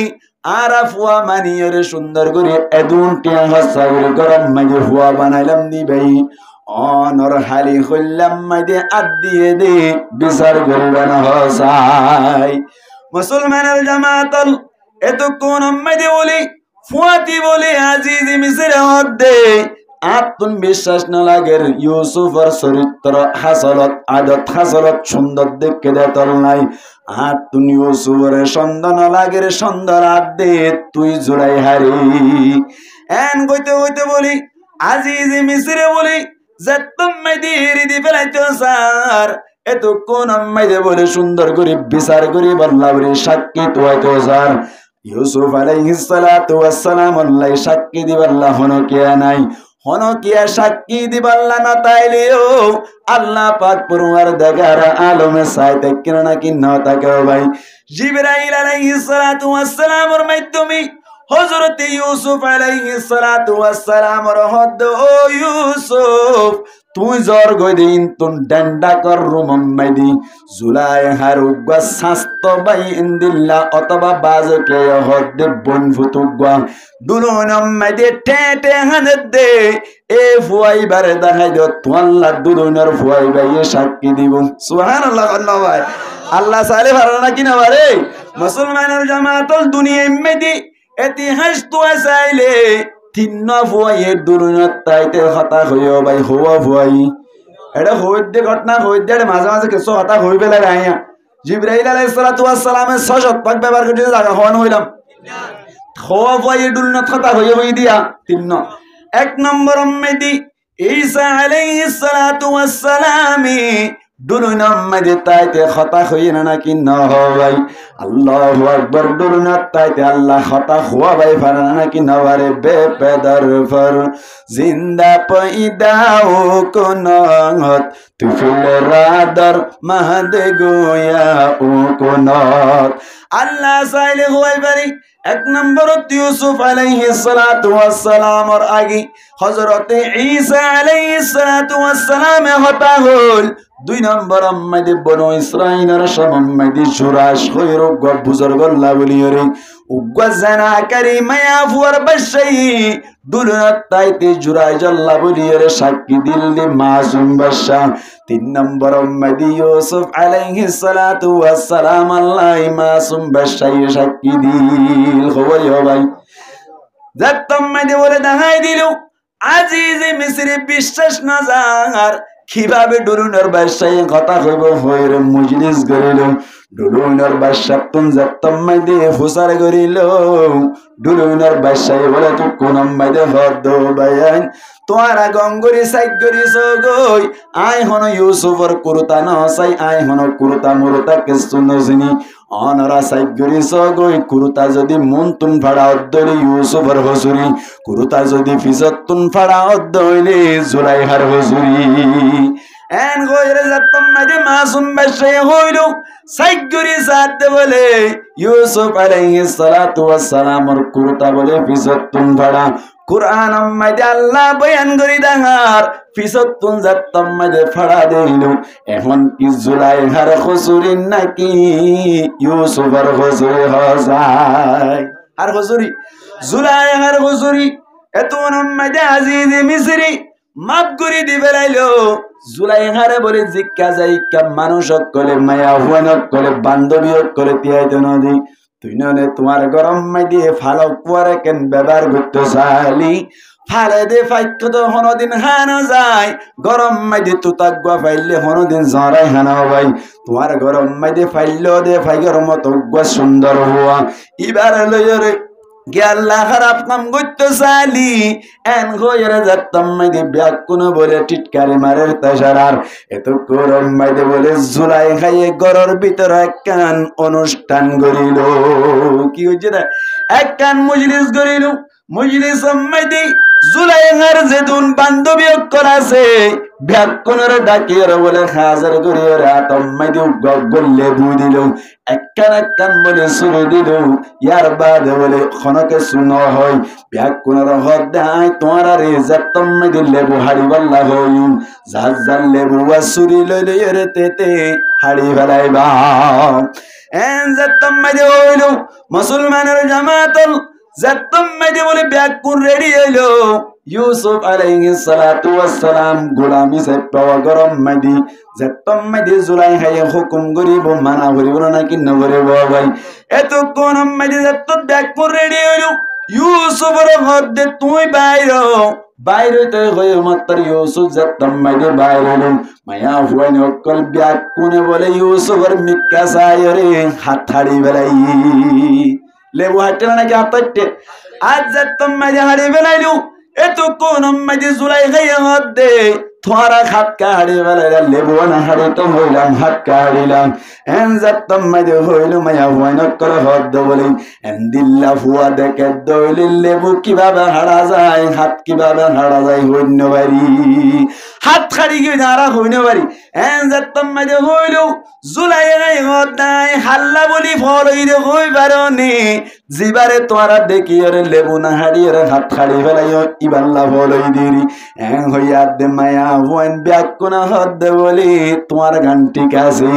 আরা ফুয়া মানিয়ের সুন্দর করে এদুন টিয়া হাসা করে গরম মাঝে ফুয়া বানাইলাম নি ভাই অনর হালি হইলাম মাঝে আদ দিয়ে দে বিচার করবেন হসাই মুসলমানের জামাতুল এতক্ষণ আম্মাইদে বলি ফুয়াতি বলে আজিজ মিসির হদ্দে আত্মন বিশ্বাস না লাগের ইউসুফের চরিত্র হাসলত আদত হাসলত সুন্দর দেখে দেতল নাই আত্মন ইউসুফের সন্ধান লাগের সুন্দর আদে তুই জুড়াই হারি এন গইতে গইতে বলি আজিজ মিসিরে বলি যে তুমি দি ফেলাইতো স্যার এতক্ষণ আম্মাইদে বলে সুন্দর করে বিচার করি বললা বলে সাক্ষী তো হয়তো স্যার ইউসুফ আলাইহিস সালাতু ওয়াস সালাম আল্লাহ সাক্ষী দিবাল্লাহ হনো কিয়া নাই হনো কিয়া সাক্ষী দিবাল্লাহ না তাইলেও আল্লাহ পাক পরওয়ার দেগার আলমে সাইতে কিনা নাকি না তাকে ভাই জিবরাইল আলাইহিস সালাতু ওয়াস সালামের মাধ্যমে হযরত ইউসুফ আলাইহিস সালাতু ওয়াস সালামের হদ ও ইউসুফ তুই জর গদিন তুন ডান্ডা কর রুমাম্মাইদি জুলাই হারুগা শাস্ত বাই ইন্দিল্লা অথবা বাজকে হদ বন ফুতুগা দুলুনাম্মাইদি টেটে হানত দে এ ফুয়াই বারে দেখাই দে তোয়াল্লা দুলুনার ফুয়াই বাই সাক্ষী দিব সুবহানাল্লাহ আল্লাহ ভাই আল্লাহ সালে ভালো না কিনা বারে মুসলমানের জামাতুল দুনিয়া ইম্মেদি ইতিহাস তো চাইলে তিন ফুয়াই দুলুনার তাইতে হতা হইও ভাই হওয়া ফুয়াই এটা হইতে ঘটনা হইতে মাঝে মাঝে কিছু হতা হই বেলা রাইয়া জিবরাইল আলাইহিস সালাতু ওয়াস সালামের 6 পাক ব্যবহার করতে জায়গা হওয়ান হইলাম হওয়া ফুয়াই দুলুনার হতা হইও হই দিয়া তিন এক নম্বর উম্মতি ঈসা আলাইহিস সালাতু ওয়াস সালাম দুলুনার মধ্যে তাইতে হতা হই না নাকি না হয় আল্লাহু আকবার দুলুনার তাইতে আল্লাহ হতা হওয়া ভাই পারে না নাকি না পারে বেপেদার ফর জিন্দা পয়দাও কোনত তুফিল রাদার মাহদে গোয়া ও কোনত আল্লাহ চাইলে হওয়াই পারি এক নম্বর ইউসুফ আলাইহিস সালাতু ওয়াস সালামের আগে হযরত ঈসা আলাইহিস সালাতু ওয়াস সালাম হতা হল দুই নম্বর আম্মাদি বনু ইসরাইলের সমম্মাদি জুরাশ খৈর গব বুজুর্গল্লাহ বলিয়রে উগ্গা জানাকারী মায়া ফুয়ার বাসাই দুলনাত তাইতে জুরাই জাল্লাহ বলিয়রে সাক্ষী দিল্লি মাসুম বাদশা তিন নম্বর আম্মাদি ইউসুফ আলাইহিস সালাতু ওয়াস সালাম আল্লাহ মাসুম বাদশাই সাক্ষী দিল হয় ভাই যাত্তম মাইদে বলে দেখাই দিল আজিজে মিসরি বিশ্বাস না যার কিভাবে ডুলুনের বাদশাহ কথা কইব হইরে মজলিস করিল ডুলুনের বাদশাহ তুন যাত্তম মাইদে ফুসার করিল ডুলুনের বাদশাহ বলে তুই কোন মাইদে হদ বায়ান তোরা গঙ্গরি সাইড করি সগই আই হন ইউসুফর কুরতা ন সাই আই হন কুরতা মুরতা কিছু নজিনি অনরা সাইড করি সগই কুরতা যদি মন তুন ফাড়া অদ্দলি ইউসুফর হসুরি কুরতা যদি ফিজত তুন ফাড়া অদ্দলি জুলাইহার হসুরি এন গয়রে যাত্তম মাইদে মাসুম বাদশাহ হইল সাইড করি সাথে বলে ইউসুফ আলাইহিস সালাতু ওয়াস সালামর কুরতা বলে ফিজত তুন ফাড়া কুরআন মাইদে আল্লাহ বয়ান করি দাহার ফিসত তুন যাত্তম মাইদে ফাড়া দিল এখন কি জুলাইহার হসুরি নাকি ইউসুফের হসুরি হজায় আর হসুরি জুলাইহার হসুরি এত মাইদে আজিজ মিসরি মাপ করে দিবে রাইলো জুলাইহারে বলে জিজ্ঞা যাই কা মানুষ কলে মায়া হুয়ান কলে বান্ধবী কলে তিয়াইতে নদী তুই নলে তোমার গরম মাই দিয়ে ফালক পরে কেন ব্যবহার করতে চাইলি ফালে দে ফাইক তো হনদিন হানো যায় গরম মাই দিয়ে তুতাগুয়া ফাইলে হনদিন জরাই হানো ভাই তোমার গরম মাই দিয়ে ফাইলো দে ফাইগর মতো সুন্দর হওয়া এবার লইরে আল্লাহ খারাপ কাম করতে চাইলি এন গয়রে যাত্তম মাইদে ব্যাকুন বলে টিটকারি মারের তাসারার এত গরম মাইদে বলে জুলাই খাইয়ে গরর ভিতর একখান অনুষ্ঠান করিল কি হচ্ছে না একখান মজলিস করিল মজলিস মাইদে জুলাইহার যেদিন বান্ধবী করাছে ব্যাকুনের ডাকিয়ে বলে হাজার করিয়ে রাতম মাইদে গল্লে বুই দিল একখান একখান বলে শুরু দিল ইয়ার বাদে বলে খনকে শুন হয় ব্যাকুনের হদ দেয় তোমার রে যাত্তম মাইদে লেবু হাড়ি বল্লা হই যার যার লেবু বা চুরি লইলে রে তেতে হাড়ি ফেলাইবা এন যাত্তম মাইদে হইল মুসলমানের জামাতল যাত্তম মাইদে বলে ব্যাকুন রেডি হইল ইউসুফ আলাইহিস সালাতু ওয়াস সালাম গোলামি সে পাওয়া গরম মাইদি যাত্তম মাইদে জুলাইহায়ে হুকুম করিব মানা করিব নাকি না করিব ভাই এত কোন মাইদে যাত্তম ব্যাকুন রেডি হইল ইউসুফের হদে তুই বাইরে তো হয়ে মাত্র ইউসুফ যাত্তম মাইদে বাইরে মায়া হুয়াইন অকল ব্যাকুনে বলে ইউসুফের মিক্কা সায়রে হাত হাড়ি বেলাই লেবু হাঁটতে নাকি হাতে আজ যাত্তম মাইদে হাড়ি বেলাইলু এত কোন মাইদে জুলাইহায়ে হাত দে তোরা হাত কাড়ি বেলাইলা লেবু না হাড়ি তো হইলাম হাত কাড়িলাম এন যাত্তম মাইদে হইল মায়া হুয়াইন অকল হদ বলে এন দিল্লা হুয়া দেখে দইলে লেবু কিভাবে হাড়া যায় হাত কিভাবে হাড়া যায় হইন বাড়ি হাত খাড়ি গিয়ে দাঁড়া হইন বাড়ি এন যাত্তম মাইদে হইল জুলাইহায়ে হাত নাই হাল্লা বলি ফল হইরে হই পারনি জিবারে তোরা দেখি ওরে লেবু না হাড়ি ওরে হাত খাড়ি ফেলাইও ইবাল্লা ফল হই দিরি এন হইয়া দে মায়া হুয়াইন ব্যাকুনা হদ দে বলি তোমার গান ঠিক আছে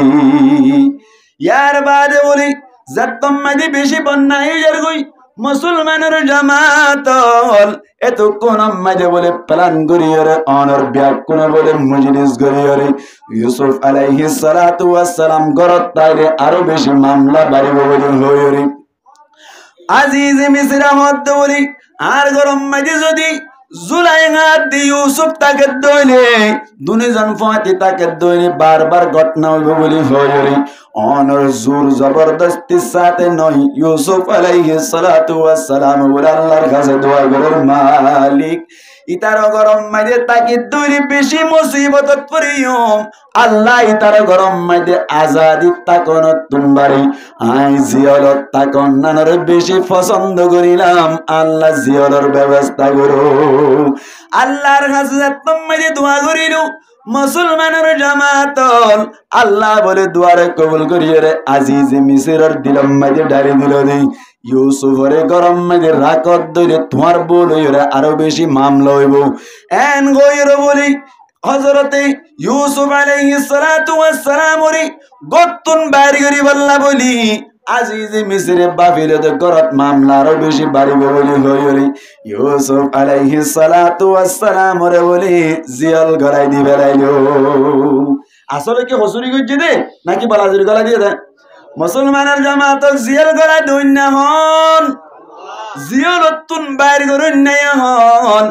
ইয়ার বাদে বলি যাত্তম মাইদে বেশি বন্যা হইয়ার গই মুসলমানের জামাতল এত কোন মাঝে বলে প্লান করিয়রে অনর ব্যাকুন বলে মজলিস করিয়রে ইউসুফ আলাইহিস সালাতু ওয়াস সালাম গরত তাইরে আরো বেশি মামলা বাড়িব বলে হইরে আজিজ মিসরা হদ বলি আর গরম মাঝে যদি জুলাইহা দি ইউসুফ তাকে দইলে দুনিজন ফাতি তাকে দইলে বারবার ঘটনা হইব বলি হইরে অনর জোর জবরদস্তির সাথে নয় ইউসুফ আলাইহিস সালাতু ওয়াস সালাম বলে আল্লাহর কাছে দোয়া করেন মালিক ইতার গরম মাইদে তাকে দইলে বেশি মুসিবতত পড়িও আল্লাহ ইতার গরম মাইদে আজাদি তাকন তুমবারি আই জিয়ালত তাকন নানর বেশি পছন্দ করিলাম আল্লাহ জিয়ালর ব্যবস্থা করো আল্লাহর কাছে যাত্তম মাইদে দোয়া করিল মুসলমানের জামাতল আল্লাহ বলে দুয়ারে কবুল করিয়ে রে আজিজ মিসরের দিলম মাইদে ডারি দিল দেই ইউসুফরে গরম মাইদে রাকত দইলে তোমার বল হইরে আরো বেশি মামলা হইব এন গইরে বলি হযরতে ইউসুফ আলাইহিস সালাতু ওয়াস সালাম রে গতুন বাইরে করি বল্লা বলি আজিজ মিসরে বাফিলে তো গরত মামলা আরো বেশি বাড়িব বলি হইরে ইউসুফ আলাইহিস সালাতু ওয়াস সালাম রে বলি জিয়াল গড়াই দি বেলাইলো আসলে কি হসুরি গজ্জে দে নাকি বালাজির গলা দিয়ে দে মুসলমানের জামাত জিয়াল গড়াই দইনা হন জিয়ারতুন বাইর করুন হন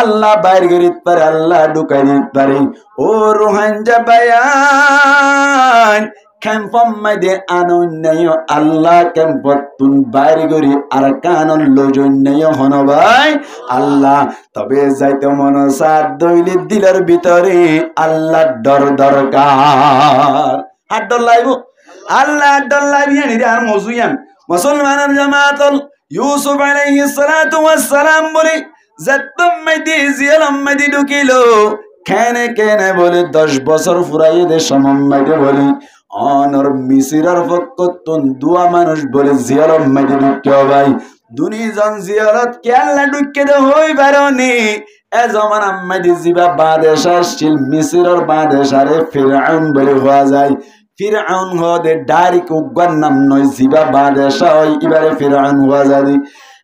আল্লাহ বাইর করিত পারে আল্লাহ ঢুকাই দিতে পারে ও রোহানজা বায়ান ক্যাম্পম মাইদে আনন্যায় আল্লাহ ক্যাম্পতুন বাইর করি আর কানন লজন্যায় হন ভাই আল্লাহ তবে যাইতে মন সাত দইলি দিলের ভিতরে আল্লাহ ডর দরকার হাত ডর লাইব আল্লাহ ডর লাইবি আর মজুয়ান মুসলমানের জামাতল ইউসুফ আলাইহিস সালাতু ওয়াস সালাম বলে যাতম মাইদি জিয়ালম মাইদি ঢুকিলো কেনে কেনে বলে 10 বছর ফুরাই দে সমম মাইদি বলি অনর মিসিরার ফকতুন দুয়া মানুষ বলে জিয়ালম মাইদি ঢুকিও ভাই দুনিজন জিয়ারত কে আল্লাহ ঢুকে দে হই পারনি এ জমানা মাইদি জিবা বাদেশার শিল মিসিরর বাদেশারে ফিরআউন বলে হওয়া যায় ফিরআউন হদে ডাইরেক্ট উগ্র নাম নয় জিবা বাদেশা হয় এবারে ফিরআউন হওয়া যায়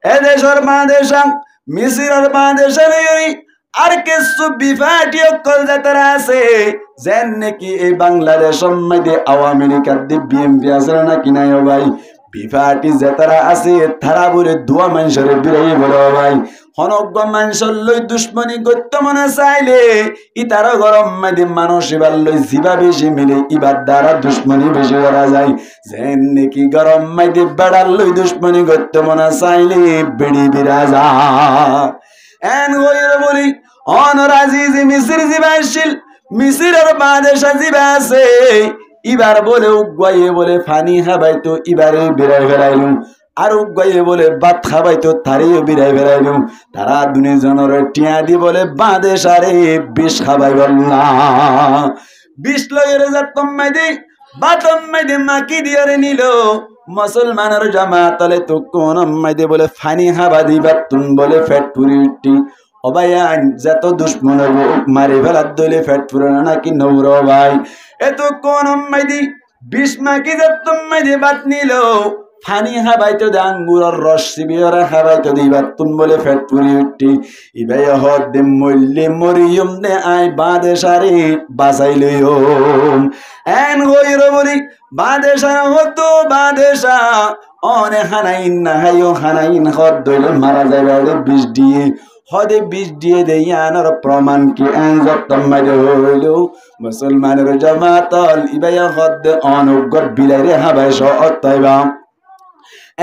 এ দেশের বাদেশা মিসিরের বাদেশা নেই আর কিছু বিফাটি অকল যাতারা আছে যেন নাকি এই বাংলাদেশের মধ্যে আওয়ামী লীগ আর বিএনপি আছে নাকি নাই ভাই বিফাটি যাতারা আছে তারা বলে দুয়া মানুষের বিরাই বলে ভাই হনজ্ঞ মানুষের লই দুশ্মনী করতে মনে চাইলে ইতার গরম মাঝে মানুষ এবার লই জিবা বেশি মিলে এবার দ্বারা দুশ্মনী বেশি করা যায় যেন নাকি গরম মাঝে বেড়ার লই দুশ্মনী করতে মনে চাইলে বেড়ি বিরাজা এন হইরে বলি অনরাজিজ মিসির জিবা আসছিল মিসিরের বাদেশা জিবা আছে এবার বলে উগ্গাইয়ে বলে ফানি খাবাইতো এবারে বিরাই ফেলাইলুম আর উগ্গাইয়ে বলে ভাত খাবাইতো তারেও বিরাই ফেলাইলুম তারা দুজনের টিয়া দি বলে বাদেশারে বিষ খাবাই বললা বিষ লইরে যাতম মাইদি বাতম মাইদি মাকি দিয়ারে নিল মুসলমানের জামাতলে তো কোন মাইদি বলে ফানি খাবা দিবা তুম বলে ফেট পুরি উঠি অবায়ান যত দুশ্মন মারি ফেলার দলে ফেট পুরানো নাকি নৌর ভাই এত কোন মাইদি বিষ মাকি যাতম মাইদি বাত নিল ফানি খাবাইতো দে আঙ্গুরের রস চিবিয়রা খাবাইতো দিবা তুম বলে ফেট পুরি উঠি ইবাই হদ দে মল্লি মরিয়ম দে আই বাদেশারে বাঁচাই লইও এন হইর বলি বাদেশা হতো বাদেশা অনে হানাইন না হাইও হানাইন হদ দইলে মারা যাইবে বিষ দিয়ে হদে বিষ দিয়ে দেই আনার প্রমাণ কি এন যতম মাইদে হইল মুসলমানের জামাতল ইবাই হদ দে অনুগ্র বিলাইরে হাবাই সত্তাইবা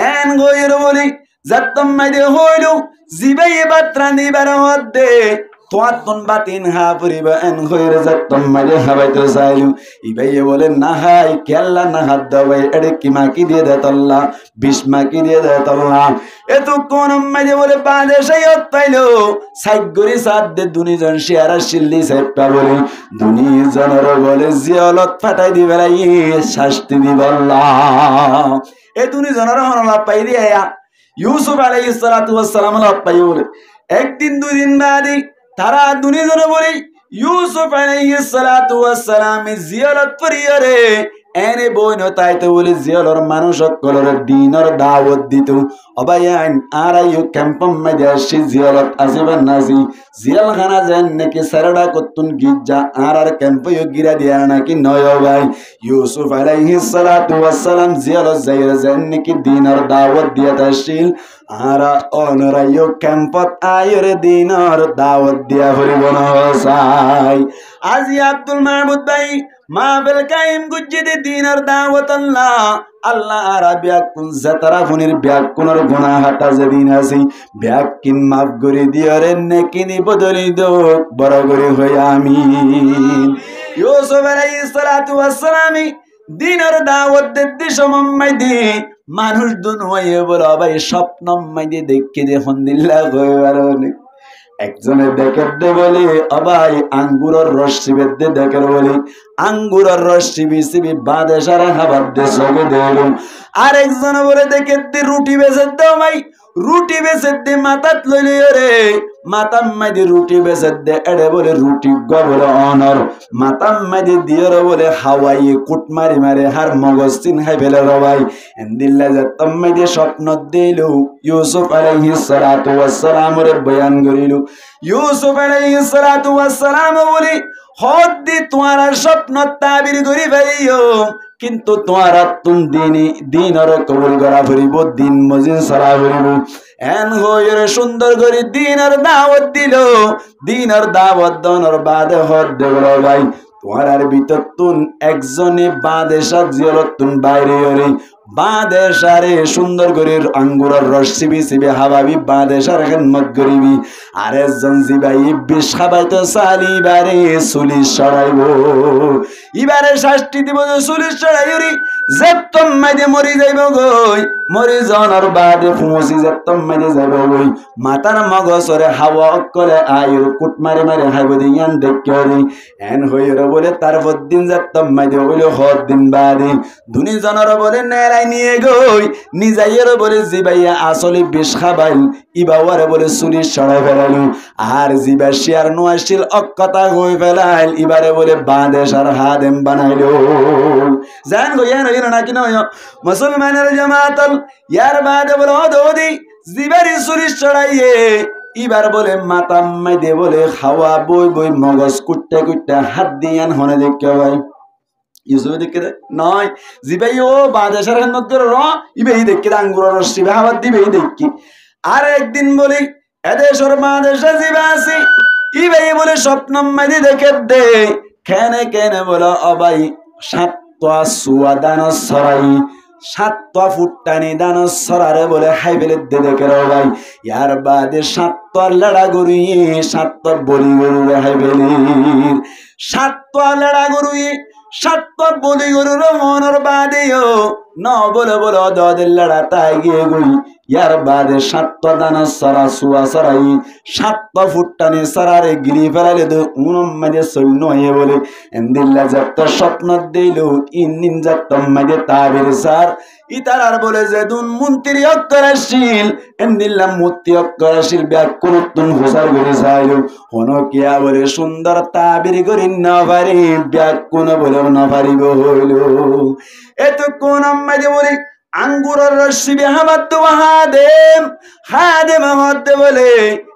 এন গইর বলি যাতম মাইদে হইল জিবাই বাত্রা নিবার হদে তোয়াতুন বাতিন হা পরিবা এন গইর যাতম মাইদে হাবাইতো চাইলু ইবাই বলে না হাই কেল্লা না হাত দাওয়াই এডে কি মাকি দিয়ে দে তল্লা বিষ মাকি দিয়ে দে তল্লা এত কোন মাইদে বলে বাদেশাই পাইলো সাইগরি সাদ দে দুনিজন শেয়ারা শিল্লি সেপটা বলে দুনিজনের বলে জিয়ালত ফাটাই দি বেলাই শাস্তি দি বললা এ দুনিজনের হনলা পাই দিয়া ইউসুফ আলাইহিস সালাতু ওয়াস সালাম লা পাই বলে একদিন দুই দিন বাদে তারা দুনিজনে বলে ইউসুফ আলাইহিস সালাতু ওয়াস সালাম জিয়ারত করিয়ারে এনে বইন তাইতে বলে জিয়ালর মানুষ সকলের দিনের দাওয়াত দিত অবায়ান আরাইও ক্যাম্পম মধ্যে আসি জিয়ারত আসিবেন নাসি জিয়াল খানা যেন নাকি সারডা কতুন গিজ্জা আর ক্যাম্পও গিরা দিয়া নাকি নয় ভাই ইউসুফ আলাইহিস সালাতু ওয়াস সালাম জিয়ালত যাইরা যেন নাকি দিনের দাওয়াত দিয়া আসিল আর অনরাইও ক্যাম্পত আয়রে দিনের দাওয়াত দিয়া হরিব নসাই আজি আব্দুল মাহমুদ ভাই মাহফিল কায়েম গুজ্জিদে দিনের দাওয়াত আল্লাহ আল্লাহ আরাবিয়া কুন জাতারা ফুনির ব্যাকুনের গুনাহ হাটা যেদিন আছে ব্যাকিন মাফ করে দিয়রে নেকিনি বদলি দো বড় করে হই আমিন ইউসুফ আলাইহিস সালাতু ওয়াস সালাম দিনের দাওয়াত দিতে সমমাইদি মানুষ দুনওয়ে বলা ভাই স্বপ্ন মাইদি দেখে দেখুন দিল্লা গয়বারনে একজনে দেখের দে বলি অবাই আঙ্গুরের রস চিবের দে দেখের বলি আঙ্গুরের রস চিবি চিবি বাদেশারা খাবার দে সবে দেলুম আর একজনে বলে দেখের দে রুটি বেচে দাও ভাই রুটি বেচে দে মাথাত লইলি রে মাতাম মাইদি রুটি বেচে দে এড়ে বলে রুটি গবলে অনর মাতাম মাইদি দিয়ে বলে হাওয়াই কুট মারি মারে হার মগজ চিন খাই ফেলে রবাই এন্দিল্লা যে তম্মাইদি স্বপ্ন দিল ইউসুফ আলাইহিস সালাতু ওয়াস সালাম রে বয়ান করিল ইউসুফ আলাইহিস সালাতু ওয়াস সালাম বলি হদ দি তোমার স্বপ্ন তাবির করি ভাইও কিন্তু তোমার তুম দিনর কবুল করা ফুরিব দিন মজিন সারা ফুরিব এন হইরে সুন্দর করে দিনের দাওয়াত দিল দিনের দাওয়াত দনর বাদে হদ দেবল ভাই তোমার ভিতর তুন একজনে বাদেশা জিয়রতুন বাইরে হরে বাদেশারে সুন্দর করে আঙ্গুরের রস চিবি চিবি হাবাবি বাদেশার খেদমত করিবি আর একজন জিবাই বিষ খাবাইতো চালি বারে চুলি সরাইব ইবারে শাস্তি দিব চুলি সরাইরি যেতম মাইদে মরি যাইব গই মরি জনের বাদে ফুমসি যেতম মাইদে যাইব গই মাতার মগজরে হাওয়া অকলে আয়ুর কুট মারি মারি হাইব দিয়ান দেখি এন হইর বলে তার দিন যেতম মাইদে হইল হদ দিন বাদে ধুনি জনের বলে নেড়াই নিয়ে গই নিজাইয়ের বলে জিবাইয়া আসলে বিষ খাবাইল ইবাওয়ারে বলে চুলি সরাই ফেলাইল আর জিবা শিয়ার নোয়াশিল অকতা হয়ে ফেলাইল ইবারে বলে বাদেশ আর হাদেম বানাইল জান গো ইয়ান হইল নাকি নয় মুসলমানের জামাতল ইয়ার বাদে বলে অদৌদি জিবারি চুলি সরাইয়ে ইবার বলে মাতাম মাইদে বলে খাওয়া বই বই মগজ কুটতে কুটতে হাত দিয়ান হনে দেখে ভাই ইউসুফ দেখে নয় জিবাই ও বাদেশের নদর র ইবেই দেখে আঙ্গুরের রস চিবে হাওয়া দিবেই দেখি আর একদিন বলি এদেশের বাদেশে জিবা আছি ইবেই বলে স্বপ্ন মাইদে দেখে দে কেনে কেনে বলে অবাই সাতটা সুয়া দান সরাই সাতটা ফুটটানি দান সরারে বলে হাই বেলে দে দেখে রে ভাই ইয়ার বাদে সাতটা লড়া গরুয়ে সাতটা বলি গরু রে হাই বেলির সাতটা লড়া গরুয়ে সাতটা বলি গরুর মনের বাদেও ন বলে বলে দদের লড়া তাই গিয়ে গই ইয়ার বাদে সাতটা দানা সরা সুয়া সরাই সাতটা ফুটটানি সরারে গিরি ফেলালে তো উনম্মাদে সৈন্য হয়ে বলে এমদিল্লা যত স্বপ্ন দিল ইন যত মাদে তাবির সার ইতার বলে যে দুন মন্ত্রী অক্ষরাশীল এমদিল্লা মূর্তি অক্ষরাশীল ব্যাগ করতুন হোসার করে চাইল হন কিয়া বলে সুন্দর তাবির করি না পারি ব্যাগ কোন বলে না পারিব হইল এত কোন আম্মাদে বলে আঙ্গুরের রশি বেহাবাদ তো হাদেম হাদেম হতে বলে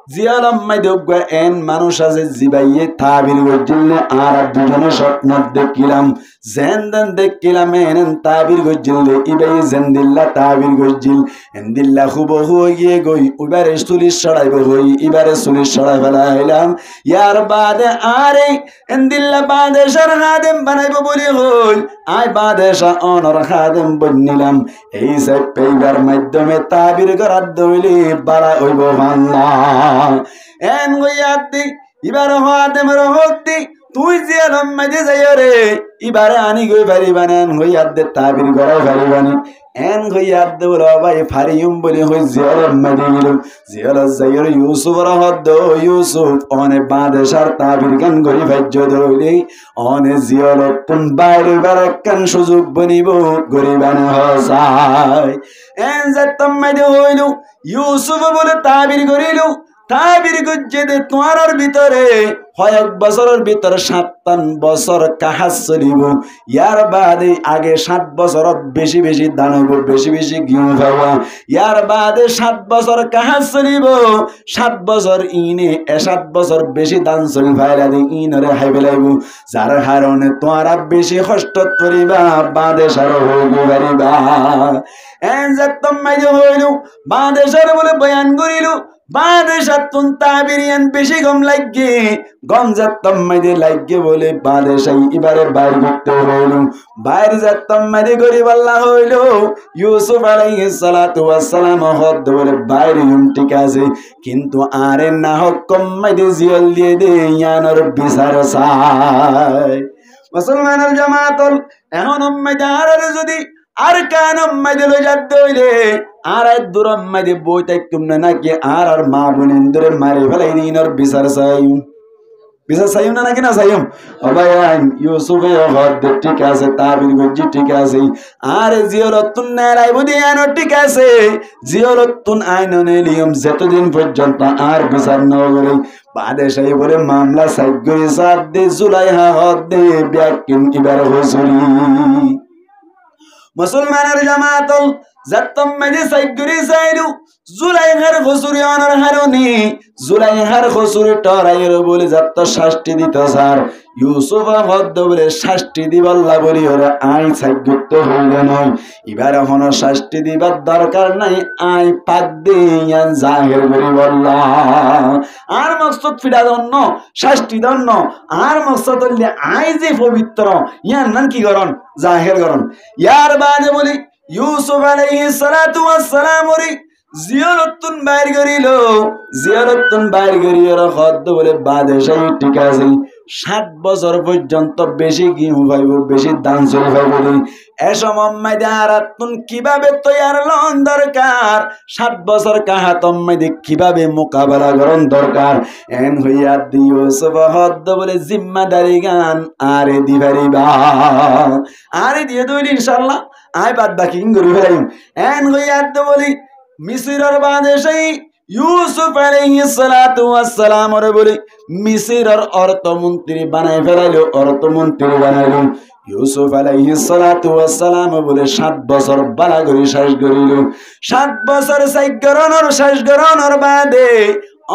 জিয়ালাম মাইদে এন মানুষ আছে জিবাইয়ে তাবির গজিলে আর দুজনে স্বপ্ন দেখিলাম জেনদেন দেখিলাম এন তাবির গজিলে ইবাই জেন্দিল্লা তাবির গজিল এন্দিল্লা খুব হইয়ে গই উবারে চুলিশ সরাইব হই ইবারে চুলিশ সরাই ফেলাইলাম ইয়ার বাদে আরে এন্দিল্লা বাদেশার হাদেম বানাইব বলি হই আই বাদেশা অনর হাদেম বনিলাম এই সব পেইবার মাধ্যমে তাবির করার দইলে বাড়া হইব বাংলা এন গইয়াতি ইবার হাদেম রহতি তুই যে লম্মাইতে যাই রে ইবারে আনি গই পারিবানে এন হইয়াত দে তাবির করাই পারিবানি এন হইয়াত দে বলে ভাই ফারিউম বলে হই যে লম্মাইতে গেল জিয়াল যাইর ইউসুফ রহদ ইউসুফ অনে বাদেশার তাবির গান গরি ভাজ্য দইলে অনে জিয়াল তুন বাইরে বারাকান সুযোগ বনিব গরিবান হসাই এন যে তম্মাইতে হইল ইউসুফ বলে তাবির করিল তাবির গজ্জেদে তোমার ভিতরে কয়েক বছরের ভিতরে 57 বছর কাহাজ চলিব ইয়ার বাদে আগে 7 বছর বেশি বেশি দান হইব বেশি বেশি গিয়ে খাওয়া ইয়ার বাদে 7 বছর কাহাজ চলিব 7 বছর ইনে 7 বছর বেশি দান চলি ভাইরা দি ইনরে হাই বেলাইব যার কারণে তোমরা বেশি কষ্ট করিবা বাদেশার হইব পারিবা এন যে তোমরা হইল বাদেশার বলে বয়ান করিল বাদেশাতুন তাবিরিয়ান বেশি গম লাগে গম যাত্তম মাইদে লাগে বলে বাদেশাই এবারে বাইর করতে হইল বাইরে যাত্তম মাইদে গরিব আল্লাহ হইল ইউসুফ আলাইহিস সালাতু ওয়াস সালাম হদ বলে বাইরে ঠিক আছে কিন্তু আরে না হুকুম মাইদে জিয়াল দিয়ে দে ইয়ানর বিচার চাই মুসলমানের জামাতল এখন উম্মাইদে আর যদি আর কানম মাইদে লই যাত দইলে আর দুরম মাইদে বইতে কুম না নাকি আর মা বোন ধরে মারি ফেলাই দিনর বিচার চাই না নাকি না চাইম ভাই ইউসুফে হদ ঠিক আছে তাবির গজি ঠিক আছে আর জিয়রতুন নারাইব দিয়ান ঠিক আছে জিয়রতুন আইন নিয়ম যতদিন পর্যন্ত আর বিচার না করে বাদেশাই বলে মামলা সাইড করে সাদ দে জুলাইহা হদ দে ব্যাকিন ইবার হুজুরি মুসলমানের জামাতল যাত্তম মাইদে সাইগুরি সাইরু জুলাইহার খসুরি অনর হারনি জুলাইহার খসুরি টরাইর বলে যাত্ত শাস্তি দিত স্যার ইউসুফ হদ্দ বলে শাস্তি দিবাল্লা বলি ওরা আই সাইগুক্ত হইলে নয় এবার এখনো শাস্তি দিবার দরকার নাই আই পাক দিয়ান জাহের বলি বললা আর মকসদ ফিরা দন্য শাস্তি দন্য আর মকসদ হইলে আই যে পবিত্র ইয়ার নাম কি করন জাহের করন ইয়ার বাদে বলি ইউসুফ আলাইহিস সালাতু ওয়াস সালাম ওরি জিয়ারতুন বাইর করিল জিয়ারতুন বাইর করিল হদ্দ বলে বাদশাহী ঠিক আছে 7 বছর পর্যন্ত বেশি গিহু পাইব বেশি দান চল পাইব এ সময় দারাতুন কিভাবে তৈয়ার লন দরকার 7 বছর কাহাতম মধ্যে কিভাবে মোকাবেলা করন দরকার এন হইয়া দিও সব হদ্দ বলে জিম্মাদারি গান আরে দিবারিবা আরে দিয়ে দইল ইনশাআল্লাহ আই বাদ বাকি করি ফেলাইম এন হইয়া বলি মিসরের বাদশাহী ইউসুফ আলাইহিস সালাতু ওয়াস সালাম ওরে বলি মিসরের অর্থমন্ত্রী বানাই ফেলাইলো অর্থমন্ত্রী বানাইলো ইউসুফ আলাইহিস সালাতু ওয়াস সালাম বলে 7 বছর বালাগরি শেষ করিল 7 বছর সাইগরনর শেষ গরনর বাদে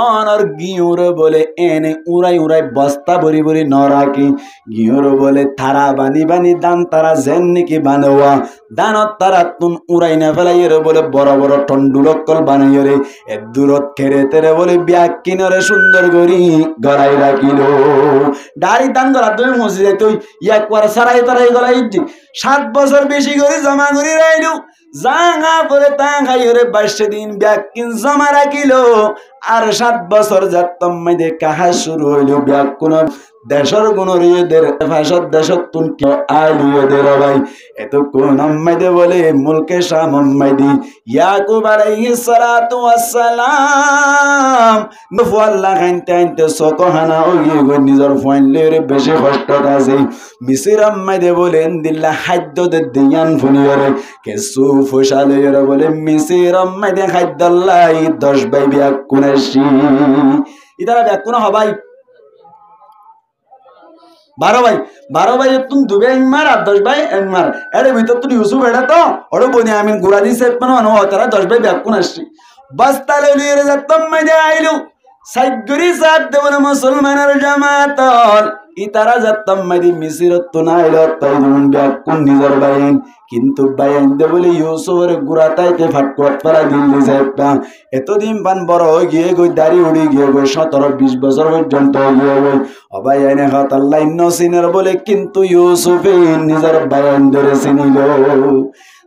অনর গিয়ুর বলে এনে উড়াই উড়াই বস্তা ভরি ভরি নরাকি গিয়ুর বলে তারা বানি বানি দান তারা জেন নাকি বানোয়া দানত তারা তুন উড়াই না ফেলাই বলে বড় বড় টন্ডুলকল বানাই রে এ দূরত খেরে তেরে বলে ব্যাগ কিনরে সুন্দর করি গড়াই রাখিল দাড়ি দান গলা তুমি মসজিদে তুই একবার সারাই তারাই গলাই 7 বছর বেশি করে জমা করি রাইলু জাঙ্গা করে তাঙ্গাই রে 22 দিন ব্যাগ কিন জমা রাখিল আর 7 বছর যাত্তম মধ্যে কাহা শুরু হইল ব্যাগ কোন দেশের কোন রিয়েদের ভাষার দেশত তুন কি আলিয়েদের ভাই এত কোন মধ্যে বলে মুলকে শাহ মোহাম্মদি ইয়াকুব আলাইহিস সালাতু ওয়াস সালাম নফুল্লাহ খাইতে আনতে সকহানা ওই নিজের ফয়লে বেশি কষ্ট আছে মিসির মধ্যে বলেন দিল্লা খাদ্য দে দিয়ান ফুনিরে কেসু ফসালে বলে মিসির মধ্যে খাদ্যল্লাই 10 ভাই ব্যাগ কোনাসি ইদারা ব্যাগ কোন হবাই 12 ভাই তুম দুবে মার আর 10 ভাই মার এর ভিতর তুই ইউসুফ এটা তো ওর বনি আমি গুড়া দি সেট মানে তারা 10 ভাই ব্যাগ কোন আসছি বস্তা লইরে যাতম মধ্যে আইলু সাইগুরি সাত দেবন মুসলমানের জামাতল ইতারা যাতম মধ্যে মিসরত তো না আইলো তাই যেমন ব্যাগ কোন নিজের বাইন কিন্তু বাইন দে বলে ইউসুফের গুড়া তাইতে ফাটকট পারা দিল্লি যাইবা এতদিন পান বড় হয়ে গিয়ে গই দাড়ি উড়ি গিয়ে গই 17-20 বছর পর্যন্ত গিয়ে গই অবাই আইনে হাত আল্লাহ নসিনের বলে কিন্তু ইউসুফে নিজের বাইন ধরে চিনিল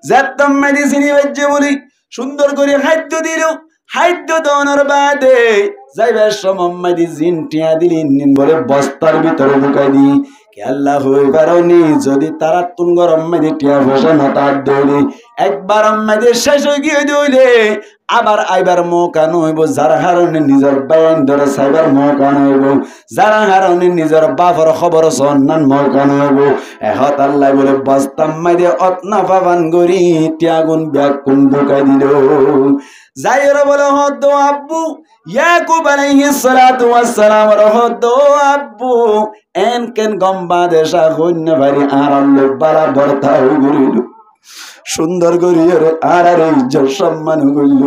যাতম মধ্যে চিনি বাজ্যে বলি সুন্দর করে খাদ্য দিল খাদ্য দনের বাদে যাইবার সময় জিন টিয়া দিলি বলে বস্তার ভিতরে ঢুকাই দি কে আল্লাহ হই পারনি যদি তারা তুন গরম মধ্যে টিয়া বসে না তার দৌড়ে একবার মধ্যে শেষ হয়ে গিয়ে দৌড়ে আবার আইবার মৌকা নইব যার হারণে নিজের বাইন ধরে সাইবার মৌকা নইব যার হারণে নিজের বাপর খবর সন্ধান মৌকা নইব এহত আল্লাহ বলে বস্তাম মধ্যে অতনা পাবান গরি টিয়াগুন ব্যাগ কোন ঢুকাই দিল যাইরা বলে হদ্দ আব্বু ইয়াকুব আলাইহিস সালাতু ওয়াস সালাম হদ্দ আব্বু এন কেন গম্বা দেশা হইন ভারি আর আল্লাহ বালা বর্তা হইল সুন্দর করিয়ে আর আর ইজ্জত সম্মান হইল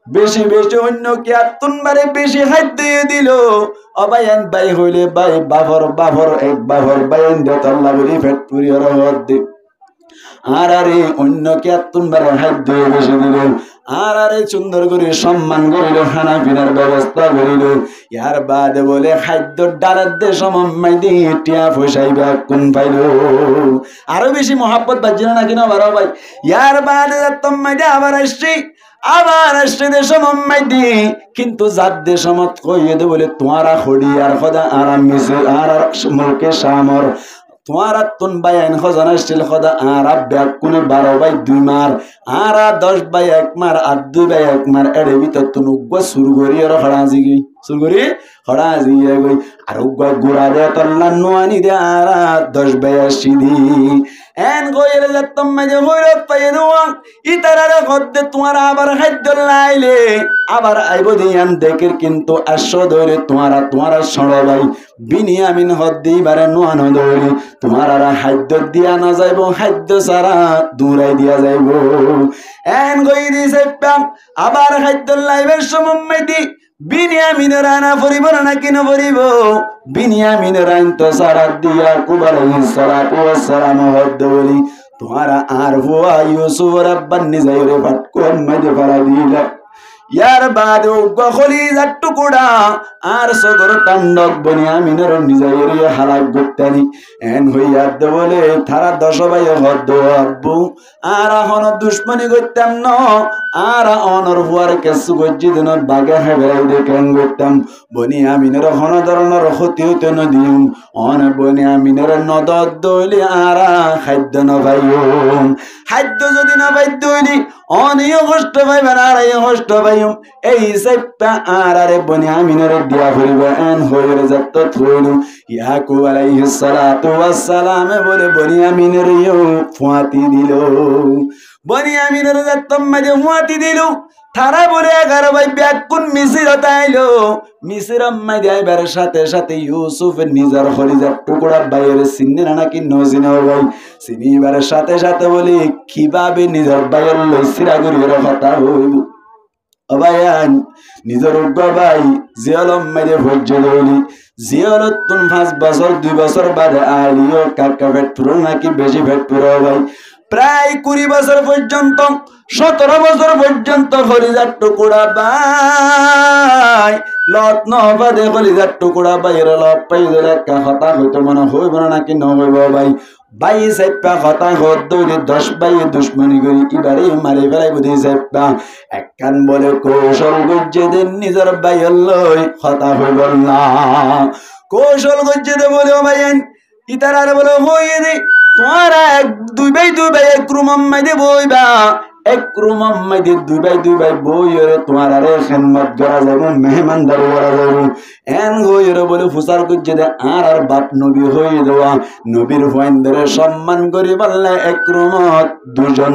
বেশি বেশি অন্য কি আতুন বারে বেশি হাত দিয়ে দিল অবায়ান বাই হইলে বাই বাফর এক বাফর বায়ান দে আল্লাহ বলি পেট পুরিয়ে হদ আর আরে অন্য কে তুমবারে হাত দিয়ে বেশি দিল আর আরে সুন্দর করে সম্মান করিল খানা পিনার ব্যবস্থা করিল ইয়ার বাদে বলে খাদ্য ডালার দে সময় দিয়ে টিয়া ফসাইবা কোন পাইল আরো বেশি মহাব্বত বাজিল না কিনা বারো ভাই ইয়ার বাদে তোমায় দিয়ে আবার আসছে দেশ সময় দি কিন্তু যার দেশ মত কইয়ে দে বলে তোমারা খড়ি আর খোদা আরাম মিছে আর মুলকে সামর তোমারা তুন বাইন খজানা স্টিল খদা আর ব্যাগ কোনে 12 বাই 2 মার আর 10 বাই 1 মার আর 2 বাই 1 মার এর ভিতর তুন উগ্র সুরগরি আর খড়াজি গই সুরগরি খড়াজি গই আর উগ্র গুড়া দে তল্লা নোয়ানি দে আর 10 বাই 80 দি এন গইলে যতম মাঝে হইরত পাই নোয়া ইতারার গদ্দে তোমারা আবার খাদ্য লাইলে আবার আইব দিয়ান দেখের কিন্তু আশো ধরে তোমারা সড় ভাই বিনিয়ামিন হদ্দি বারে নোয়ানো ধরে তোমারা খাদ্য দিয়া না যাইব খাদ্য সারা দূরাই দিয়া যাইব এন গই দিছে আবার খাদ্য লাইবের সময় দি বিনিয়ামিন রানা পরিবার বলে নাকি না বলিব বিনিয়ামিনের আইন তো সারা দিয়া ইয়াকুব আলাইহিস সালাতু ওয়াস সালাম হদ্দ বলি তোমারা আর হুয়া ইউসুফ রাব্বান নিজাইরে ফাটকো মাঝে ফালা দিলা ইয়ার বাদে গখলিজার টুকুরা আর সদর টান্ডক বনিয়ামিনের নিজাইরে হালাক গত্তানি এন হইয়াদ বলে তারা 10 ভাই হদ্দ আব্বু আর হন দুশমনি গত্তাম ন আর অনর হুয়ার কেসু গজ্জি দিন বাগে হেবেলাই দেখেন গত্তাম বনিয়ামিনের হন ধরনের ক্ষতি হতে নদিম অন বনিয়ামিনের নদদ দইলি আর খাদ্য নভাইম খাদ্য যদি না বাইদ্য হইলি অনিও কষ্ট পাইবেন আর এই কষ্ট পাইম এই সাইপা আর আরে বনিয়ামিনের দিয়া করিবে এন হইরে যত থইলু ইয়াকুব আলাইহিস সালাতু ওয়াস সালাম বলে বনিয়ামিনের ফুয়াতি দিল বনিয়ামিনের যত মাঝে ফুয়াতি দিল তারা বলে 11 ভাই ব্যাকুন মিসির তাইলো মিসির মাঝে আইবার সাথে সাথে ইউসুফের নিজের খলিজার টুকরা বাইরে চিনি না নাকি নজিনা ভাই চিনিবার সাথে সাথে বলি কিভাবে নিজের বাইর লই সিরাগুরির কথা হইব অবায়ান নিজের ভাই জিয়ালম মাঝে ভোজ্য দৌলি জিয়ালত তুন 5 বছর 2 বছর বাদে আলিও কাকা ভেট পুরো নাকি বেশি ভেট পুরো ভাই প্রায় 20 বছর পর্যন্ত 17 বছর পর্যন্ত খলিজার টুকরা ভাই লত নবাদে খলিজার টুকরা বাইরে লপ পাই দিলে একটা কথা হইতো মনে হইব না নাকি নহইব ভাই ভাই সাইপা কথা হদ্দ 10 ভাই দুশ্মনী করি এবারে মারি ফেলাই বুঝি সাইপা একখান বলে কৌশল গজ্জে দিন নিজের ভাই লই কথা হইব না কৌশল গজ্জে দে বলে ভাই ইতারারে বলে হইয়ে দে তোমারা 2 ভাই এক রুম মাইদে বইবা এক রুম মাইদে 2 ভাই বইরে তোমারা রে খেদমত করা যাবে মেহমানদার করা যাবে এন গইরে বলে ফুসার গজ্জে দে আর বাপ নবী হই দেওয়া নবীর ফাইন্দরে সম্মান করি বললে এক রুমত দুজন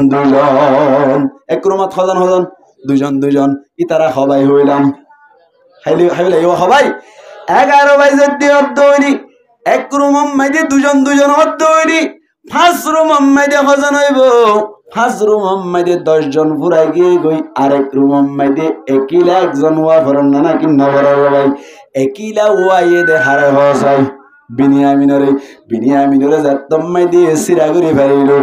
এক রুমত হজন দুজন ইতারা সবাই হইলাম হাইলে সবাই 11 ভাই যদি অদ্দইনি এক রুম মাইদে দুজন অদ্দইনি 5 রুম মাইদে হজন হইব 5 রুম মাইদে 10 জন পুরাই গিয়ে গই আরেক রুম মাইদে একিলা একজন ওয়া ফরন না নাকি নবর ভাই একিলা ওয়াইয়ে দে হারে হসাই বিনিয়ামিনরে যাতম মাইদে সিরাগুরি ফাইলো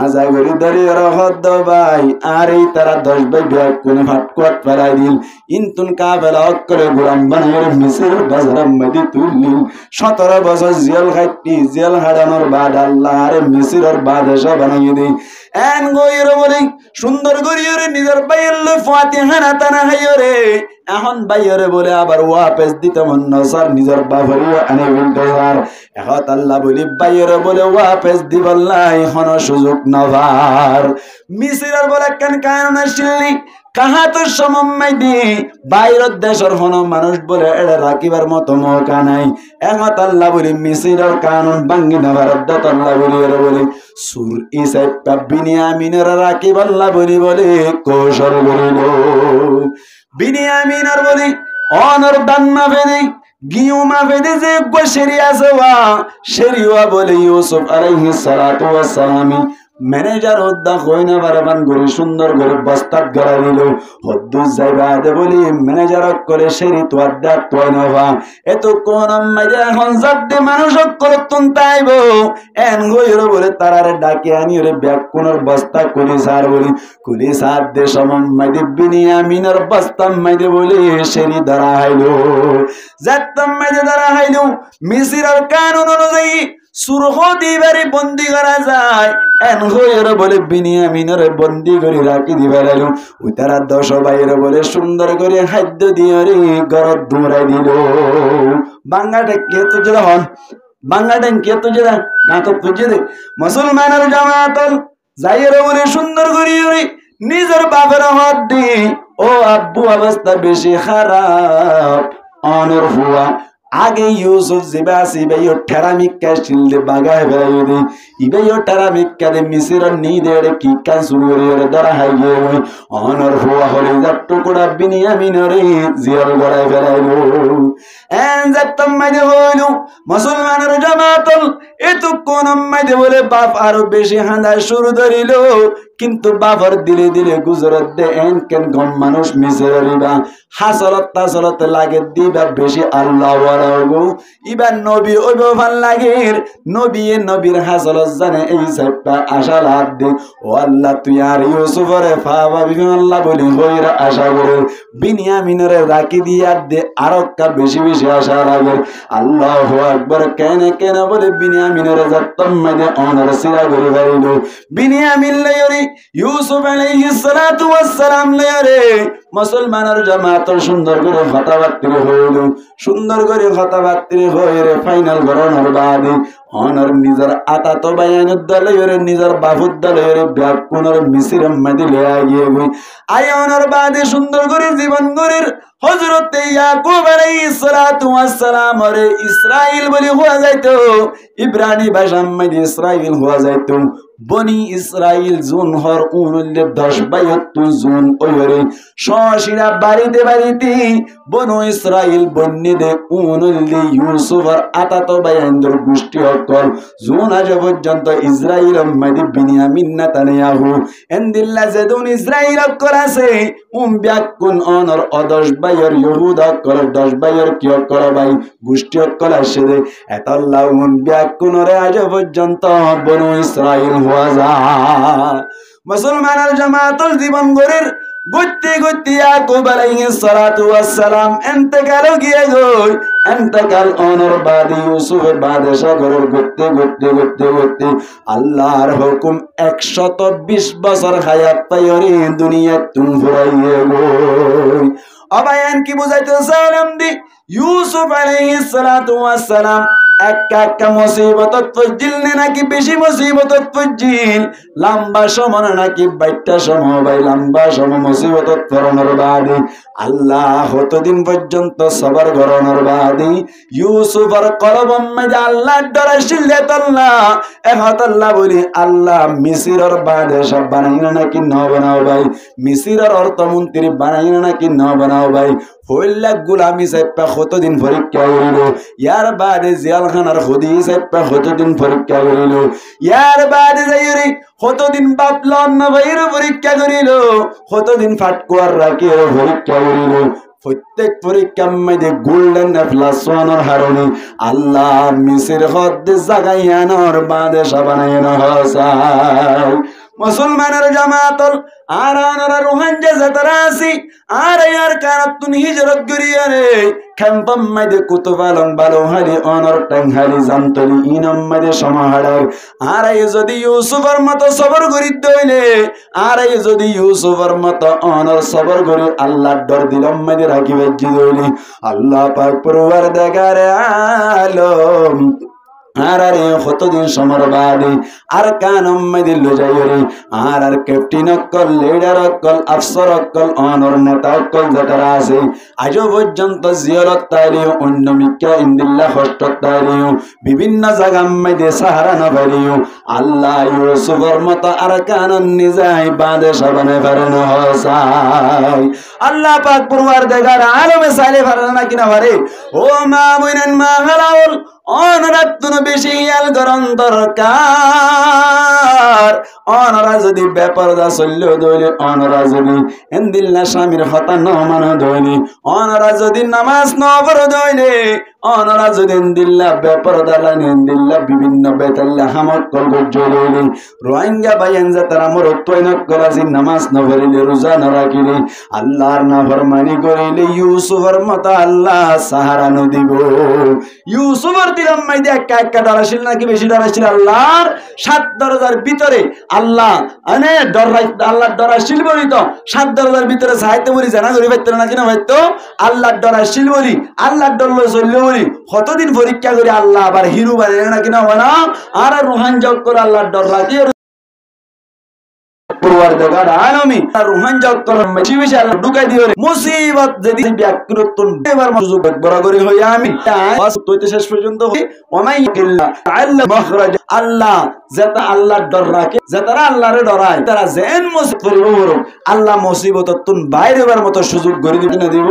আজা গরি ধরে রহদ ভাই আর এই তারা 10 ভাই ব্যাগ কোনে ফাটকত ফেলাই দিল ইনতুন কাবেলা করে গোলাম বানাইর মিসির বাজার মধ্যে তুললি 17 বছর জেল হারানোর বাদ আল্লাহ আরে মিসিরের বাদশা বানাই দেই এন গইরে বলি সুন্দর গরিয়রে নিজের বাইয়ের লই ফাতিহা তানা হাইরে এখন বাইরে বলে আবার ওয়াপস দিতে মন নসার নিজের বাফরি আনে বিলদার এখন আল্লাহ বলি বাইরে বলে ওয়াপস দিবল্লাই হন সুযোগ নভার মিসিরের বলে কেন কারণ আসিলি কাহা তো সমম্মাই দি বাইরের দেশের হন মানুষ বলে এটা রাখিবার মতো মৌকা নাই এখন আল্লাহ বলি মিসিরের কানুন ভাঙ্গি নেবার আল্লাহ বলি সুর ইসাইপা বিনিয়ামিনের রাখিবাল্লাহ বলে কৌশল বলিল বিনিয়ামিনের বলি অনর দান মাফেদি গিউ মাফেদি যে গোশরিয়া সওয়া শরিয়া বলে ইউসুফ আলাইহিস সালাতু ওয়াস সালাম ম্যানেজার হদ্দা কইনা বারবান গরি সুন্দর করে বস্তাত গড়া দিল হদ্দু যাইবা দে বলি ম্যানেজার করে শরি তো আড্ডা তোয়নবা এত কোন মাইয়া এখন জাদে মানুষ করতুন তাইবো এন গইরো বলে তারারে ডাকে আনি রে ব্যাগ কোনর বস্তা কলি সার বলি কলি সার দে সমম মাইদে বিনিয়ামিনের বস্তা মাইদে বলি শরি ধরা হাইলো জাতম মাইদে ধরা হাইলো মিসিরের কানুন অনুযায়ী সুরহ দিবারে বন্দি করা যায় এন হইরে বলে বিনিয়ামিনের বন্দি করে রাখি দিবার আলু ওই তারা 10 ভাইয়ের বলে সুন্দর করে খাদ্য দিয়ে রে গরত দৌড়াই দিল বাঙ্গাটা কে তো যেটা হন বাঙ্গাটা কে তো যেটা গাঁত তুজে দে মুসলমানের জামাতল যাইরে বলে সুন্দর করে নিজের বাপের হাত দি ও আব্বু অবস্থা বেশি খারাপ অনর হুয়া আগে ইউসুফ জিবাসি বেয়ো ঠেরামিক্কা শিলদে বাগায় বেরাই দে ইবেয়ো ঠেরামিক্কা দে মিসিরর নিদের কি কান সুরিয়রে দরা হাইয়ে ওই অনর হুয়া হলে যাট্টু কোড়া বিনিয়ামিনরে জিয়াল গড়ায় বেরাইলো এন যাত্তম মাইদে হইলো মুসলমানের জামাতল এত কোন মাইদে বলে বাপ আরো বেশি হাঁদা শুরু ধরিল কিন্তু বাবার দিলে দিলে গুজরাত দে এন কেন গম মানুষ মিসরিবা হাসলত তাসলত লাগে দিবা বেশি আল্লাহ ওয়ালাগো ইবা নবী ওইব ভাল লাগের নবীর হাসলত জানে এই সাইপা আশা লাভ দে ও আল্লাহ তুই আর ইউসুফরে ফাবা বিমাল্লাহ বলি হইরা আশা করে বিনিয়ামিনরে রাখি দিয়া দে আরক্কা বেশি বেশি আশা লাগে আল্লাহু আকবার কেন বলে বিনিয়ামিনরে যাত্তম মাইদে অনর সিরা করে বাইলো বিনিয়ামিন লয়রি ইউসুফ আলাইহিস সালাতু ওয়াস সালাম লয়রে মুসলমানের জামাত সুন্দর করে কথাবার্তা হইল সুন্দর করে কথাবার্তা হইরে ফাইনাল গরনের বাদে অনর নিজের আতা তো বায়ান দলয়রে নিজের বাহুদ দলয়রে ব্যাকুনর মিসির মদিলে আগিয়ে গই আয়নর বাদে সুন্দর করে জীবন গরির হযরত ইয়াকুব আলাইহিস সালাতু ওয়াস সালাম রে ইসরাইল বলি হওয়া যাইতো ইব্রানি ভাষা মধ্যে ইসরাইল হওয়া যাইতো বনি ইসরাইল জুন হর উনলে 10 জুন ওরে সশিরা বাড়িতে বাড়িতে বনু ইসরাইল বন্নি দে উনলে ইউসুফর আতাতো বায়ানদের গোষ্ঠী হকল জুন আজ পর্যন্ত ইসরাইল মধ্যে বিনিয়ামিন নেতানিয়াহু এন্দিল্লা যেদুন ইসরাইল করাছে ব্যাকুন অনর অদশ বাইয়ের ইহুদা কর 10 বাইয়ের কি কর ভাই গোষ্ঠী হকল আসে দে এতাল্লাহ ব্যাকুনরে আজ পর্যন্ত বনু ইসরাইল মুসলমানের জামাতুল জীবন গরির গতি গতি ইয়াকুব আলাইহিস সালাতু ওয়াস সালাম ইন্তেকাল গিয়ে গই ইন্তেকাল অনর বাদে ইউসুফের বাদে সাগরের গতি গতি গতি গতি আল্লাহর হুকুম 120 বছর হায়াত পাইরি দুনিয়া তুম ফুরাইয়ে গই অবায়ান কি বুঝাইতে সালাম দি ইউসুফ আলাইহিস সালাতু ওয়াস সালাম একটা মুসিবত ফজিল নাকি বেশি মুসিবত ফজিল লম্বা সময় নাকি বাইটা সময় ভাই লম্বা সময় মুসিবত ফরনের বাদে আল্লাহ হতদিন পর্যন্ত সবার গরনের বাদে ইউসুফের কলবম মধ্যে আল্লাহ ডরাইছিলেন আল্লাহ এহত আল্লাহ বলি আল্লাহ মিসরের বাদে সব বানাইনা নাকি ন বানাও ভাই মিসরের অর্থমন্ত্রী বানাইনা নাকি ন বানাও ভাই হইলা গুলামি সাইপা কতদিন পরীক্ষা করিল ইয়ার বাদে জেলখানার খুদি সাইপা কতদিন পরীক্ষা করিল ইয়ার বাদে যাইরি কতদিন বাপলন ভাইয়ের পরীক্ষা করিল কতদিন ফাটকুয়ার রাখির পরীক্ষা করিল প্রত্যেক পরীক্ষার মধ্যে গোল্ডেন প্লাস ওয়ানের হারণে আল্লাহ মিসের হদ্দে জাগাইয়ানোর বাদে সাবানাইন হসাই মুসলমানের জামাতল আর আনারা রোহানজা যাতারা আসি আর ইয়ার কারাতুন হিজরত করিয়া রে খেম্পম মধ্যে কুতুবালং বালো হালি অনর টাংহালি জান্তলি ইনম মধ্যে সমাহার আর যদি ইউসুফের মতো সবর করি দইলে আর যদি ইউসুফের মতো অনর সবর করি আল্লাহর ডর দিলম মধ্যে রাখিবে দইলি আল্লাহ পাক পরওয়ার দেখারে আলম আর কতদিন সমর বাদে আর কানম দিল যাইরে আর ক্যাপ্টেন অকল লিডার অকল আফসর অকল অনর নেতা অকল যারা আছে আজ পর্যন্ত জিয়ারত তারিও অন্য মিক্কা ইন্দিল্লাহ হস্ত তারিও বিভিন্ন জায়গা মধ্যে সাহারা না পারিও আল্লাহ ইউসুফের মতো আর কানন নিজাই বাদে সবানে পারেন হসাই আল্লাহ পাক পরওয়ার দেখার আলমে সালে পারেন না কিনা পারে ও মা বইনেন মা হালাউল অনরাতুন বেশি ইয়াল গরম দরকার অনরা যদি বেপরদা চলল দইলে অনরা যদি এন্দিল্লা স্বামীর হতা ন মান দইলে অনরা যদি নামাজ ন পড় দইলে অনরা যদি এন্দিল্লা বেপরদা লাইন এন্দিল্লা বিভিন্ন বেতাল্লা হামক কল গজলে রোহিঙ্গা বাইন যা তারা মোর তৈনক করাছি নামাজ ন পড়িলে রোজা ন রাখিলে আল্লাহর নাফরমানি করিলে ইউসুফের মতো আল্লাহ সাহারা ন দিব ইউসুফের দিলাম মাইদে একা ডরাছিল নাকি বেশি ডরাছিল আল্লাহর 7 দরজার ভিতরে আল্লাহ আনে আল্লাহর ডরাছিল বলি তো 7 দরজার ভিতরে সাহিত্য বলি জানা করি পাইতো না কিনা হয়তো আল্লাহর ডরাছিল বলি আল্লাহর ডরলো চলল বলি কতদিন পরীক্ষা করে আল্লাহ আবার হিরু বানায় না কিনা হয় না আর রোহান যোগ করে আল্লাহর ডর লাগে পরওয়ারদিগার আলামিন রোহান যোগ করে বেশি বেশি আল্লাহ ঢুকাই দিও রে মুসিবত যদি ব্যাকরতন এবার সুযোগ বরাবরই হই আমি বাস তোতে শেষ পর্যন্ত ওমাই কিল্লা আল্লাহ মাখরাজ আল্লাহ যেটা আল্লাহর ডর রাখে যেতারা আল্লাহরে ডরায় তারা যেন মুসিবত করিব আল্লাহ মুসিবত তুন বাইরেবার মতো সুযোগ করে দিতে না দিব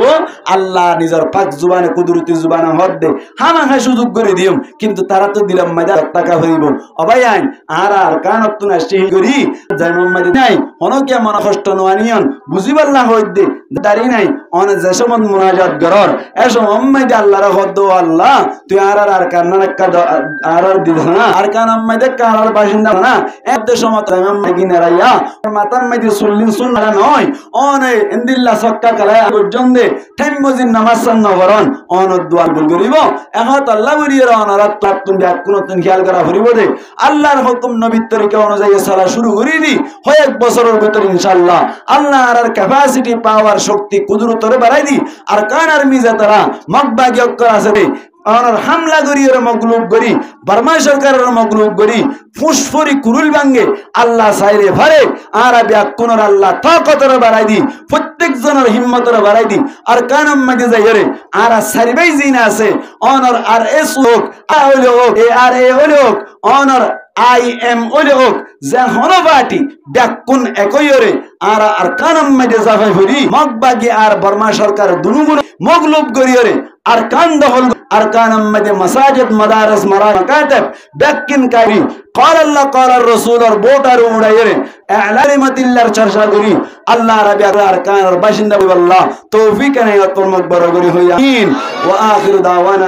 আল্লাহ নিজের পাক জুবানে কুদরতি জুবানে হদ দে হামাখা সুযোগ করে দিম কিন্তু তারা তো দিলাম মাইদা টাকা হইব অবাই আইন আর কানত তুন আসি করি যাই মোহাম্মদ নাই হনকে মন কষ্ট নোয়ানিয়ন বুঝিবার না হই দে দাঁড়ি নাই অন যে সময় মুনাজাত গরর এসো মোহাম্মদ আল্লাহর হদ আল্লাহ তুই আর কান্না আর দিল না আর কান আম্মাই দেখ কারার বাসিন্দা না এক দেশ মত আম্মাই গিনে রাইয়া মাতার মাইদি সুল্লিন সুন্নাহ নয় অনে ইন্দিল্লাহ সক্কা কালায় পর্যন্ত টাইম মজিন নামাজ নগরন অন দোয়া বল করিব এখন আল্লাহ বলির অনারাত প্রাপ্তুন ব্যাক কোন তুন খেয়াল করা হরিব দে আল্লাহর হুকুম নবীর তরিকা অনুযায়ী সালা শুরু করি দি হয় এক বছরের ভিতর ইনশাআল্লাহ আল্লাহ আর ক্যাপাসিটি পাওয়ার শক্তি কুদরতরে বাড়াই দি আর কান আর মিজা তারা মকবাগি অক্ষর আছে রে আর হামলা গরিয়ের মগলুব গরি বার্মা সরকারের মগলুব গরি ফুসফরি কুরুল ভাঙ্গে আল্লাহ সাইরে ভারে আর ব্যাকুনর আল্লাহ তাকতর বাড়াই দি প্রত্যেক জনের হিম্মতর বাড়াই দি আর কানম মাঝে যাইরে আর সারিবাই জিনা আছে অনর আর এস হোক আ হইলো হোক এ আর এ হইলো হোক অনর আই এম হইলো হোক যে হনো পার্টি ব্যাকুন একইরে আর কানম মাঝে জাফাই ভরি মগবাগি আর বার্মা সরকার দুনুগুণ মগলুব গরিয়রে আর কান দখল আর কানম মাঝে মাসাজিদ মাদারিস মাকাতিব ব্যাকিন কারি قال الله قال الرسول আর বোটার উড়াইরে আলামিমাতিল্লাহর চর্চা করি আল্লাহ রাব্বি আরকান আর বাসিন্দা আল্লাহ তৌফিক নাই আতর মকবর করি হইয়া আমিন ওয়া আখিরু দাওয়ানা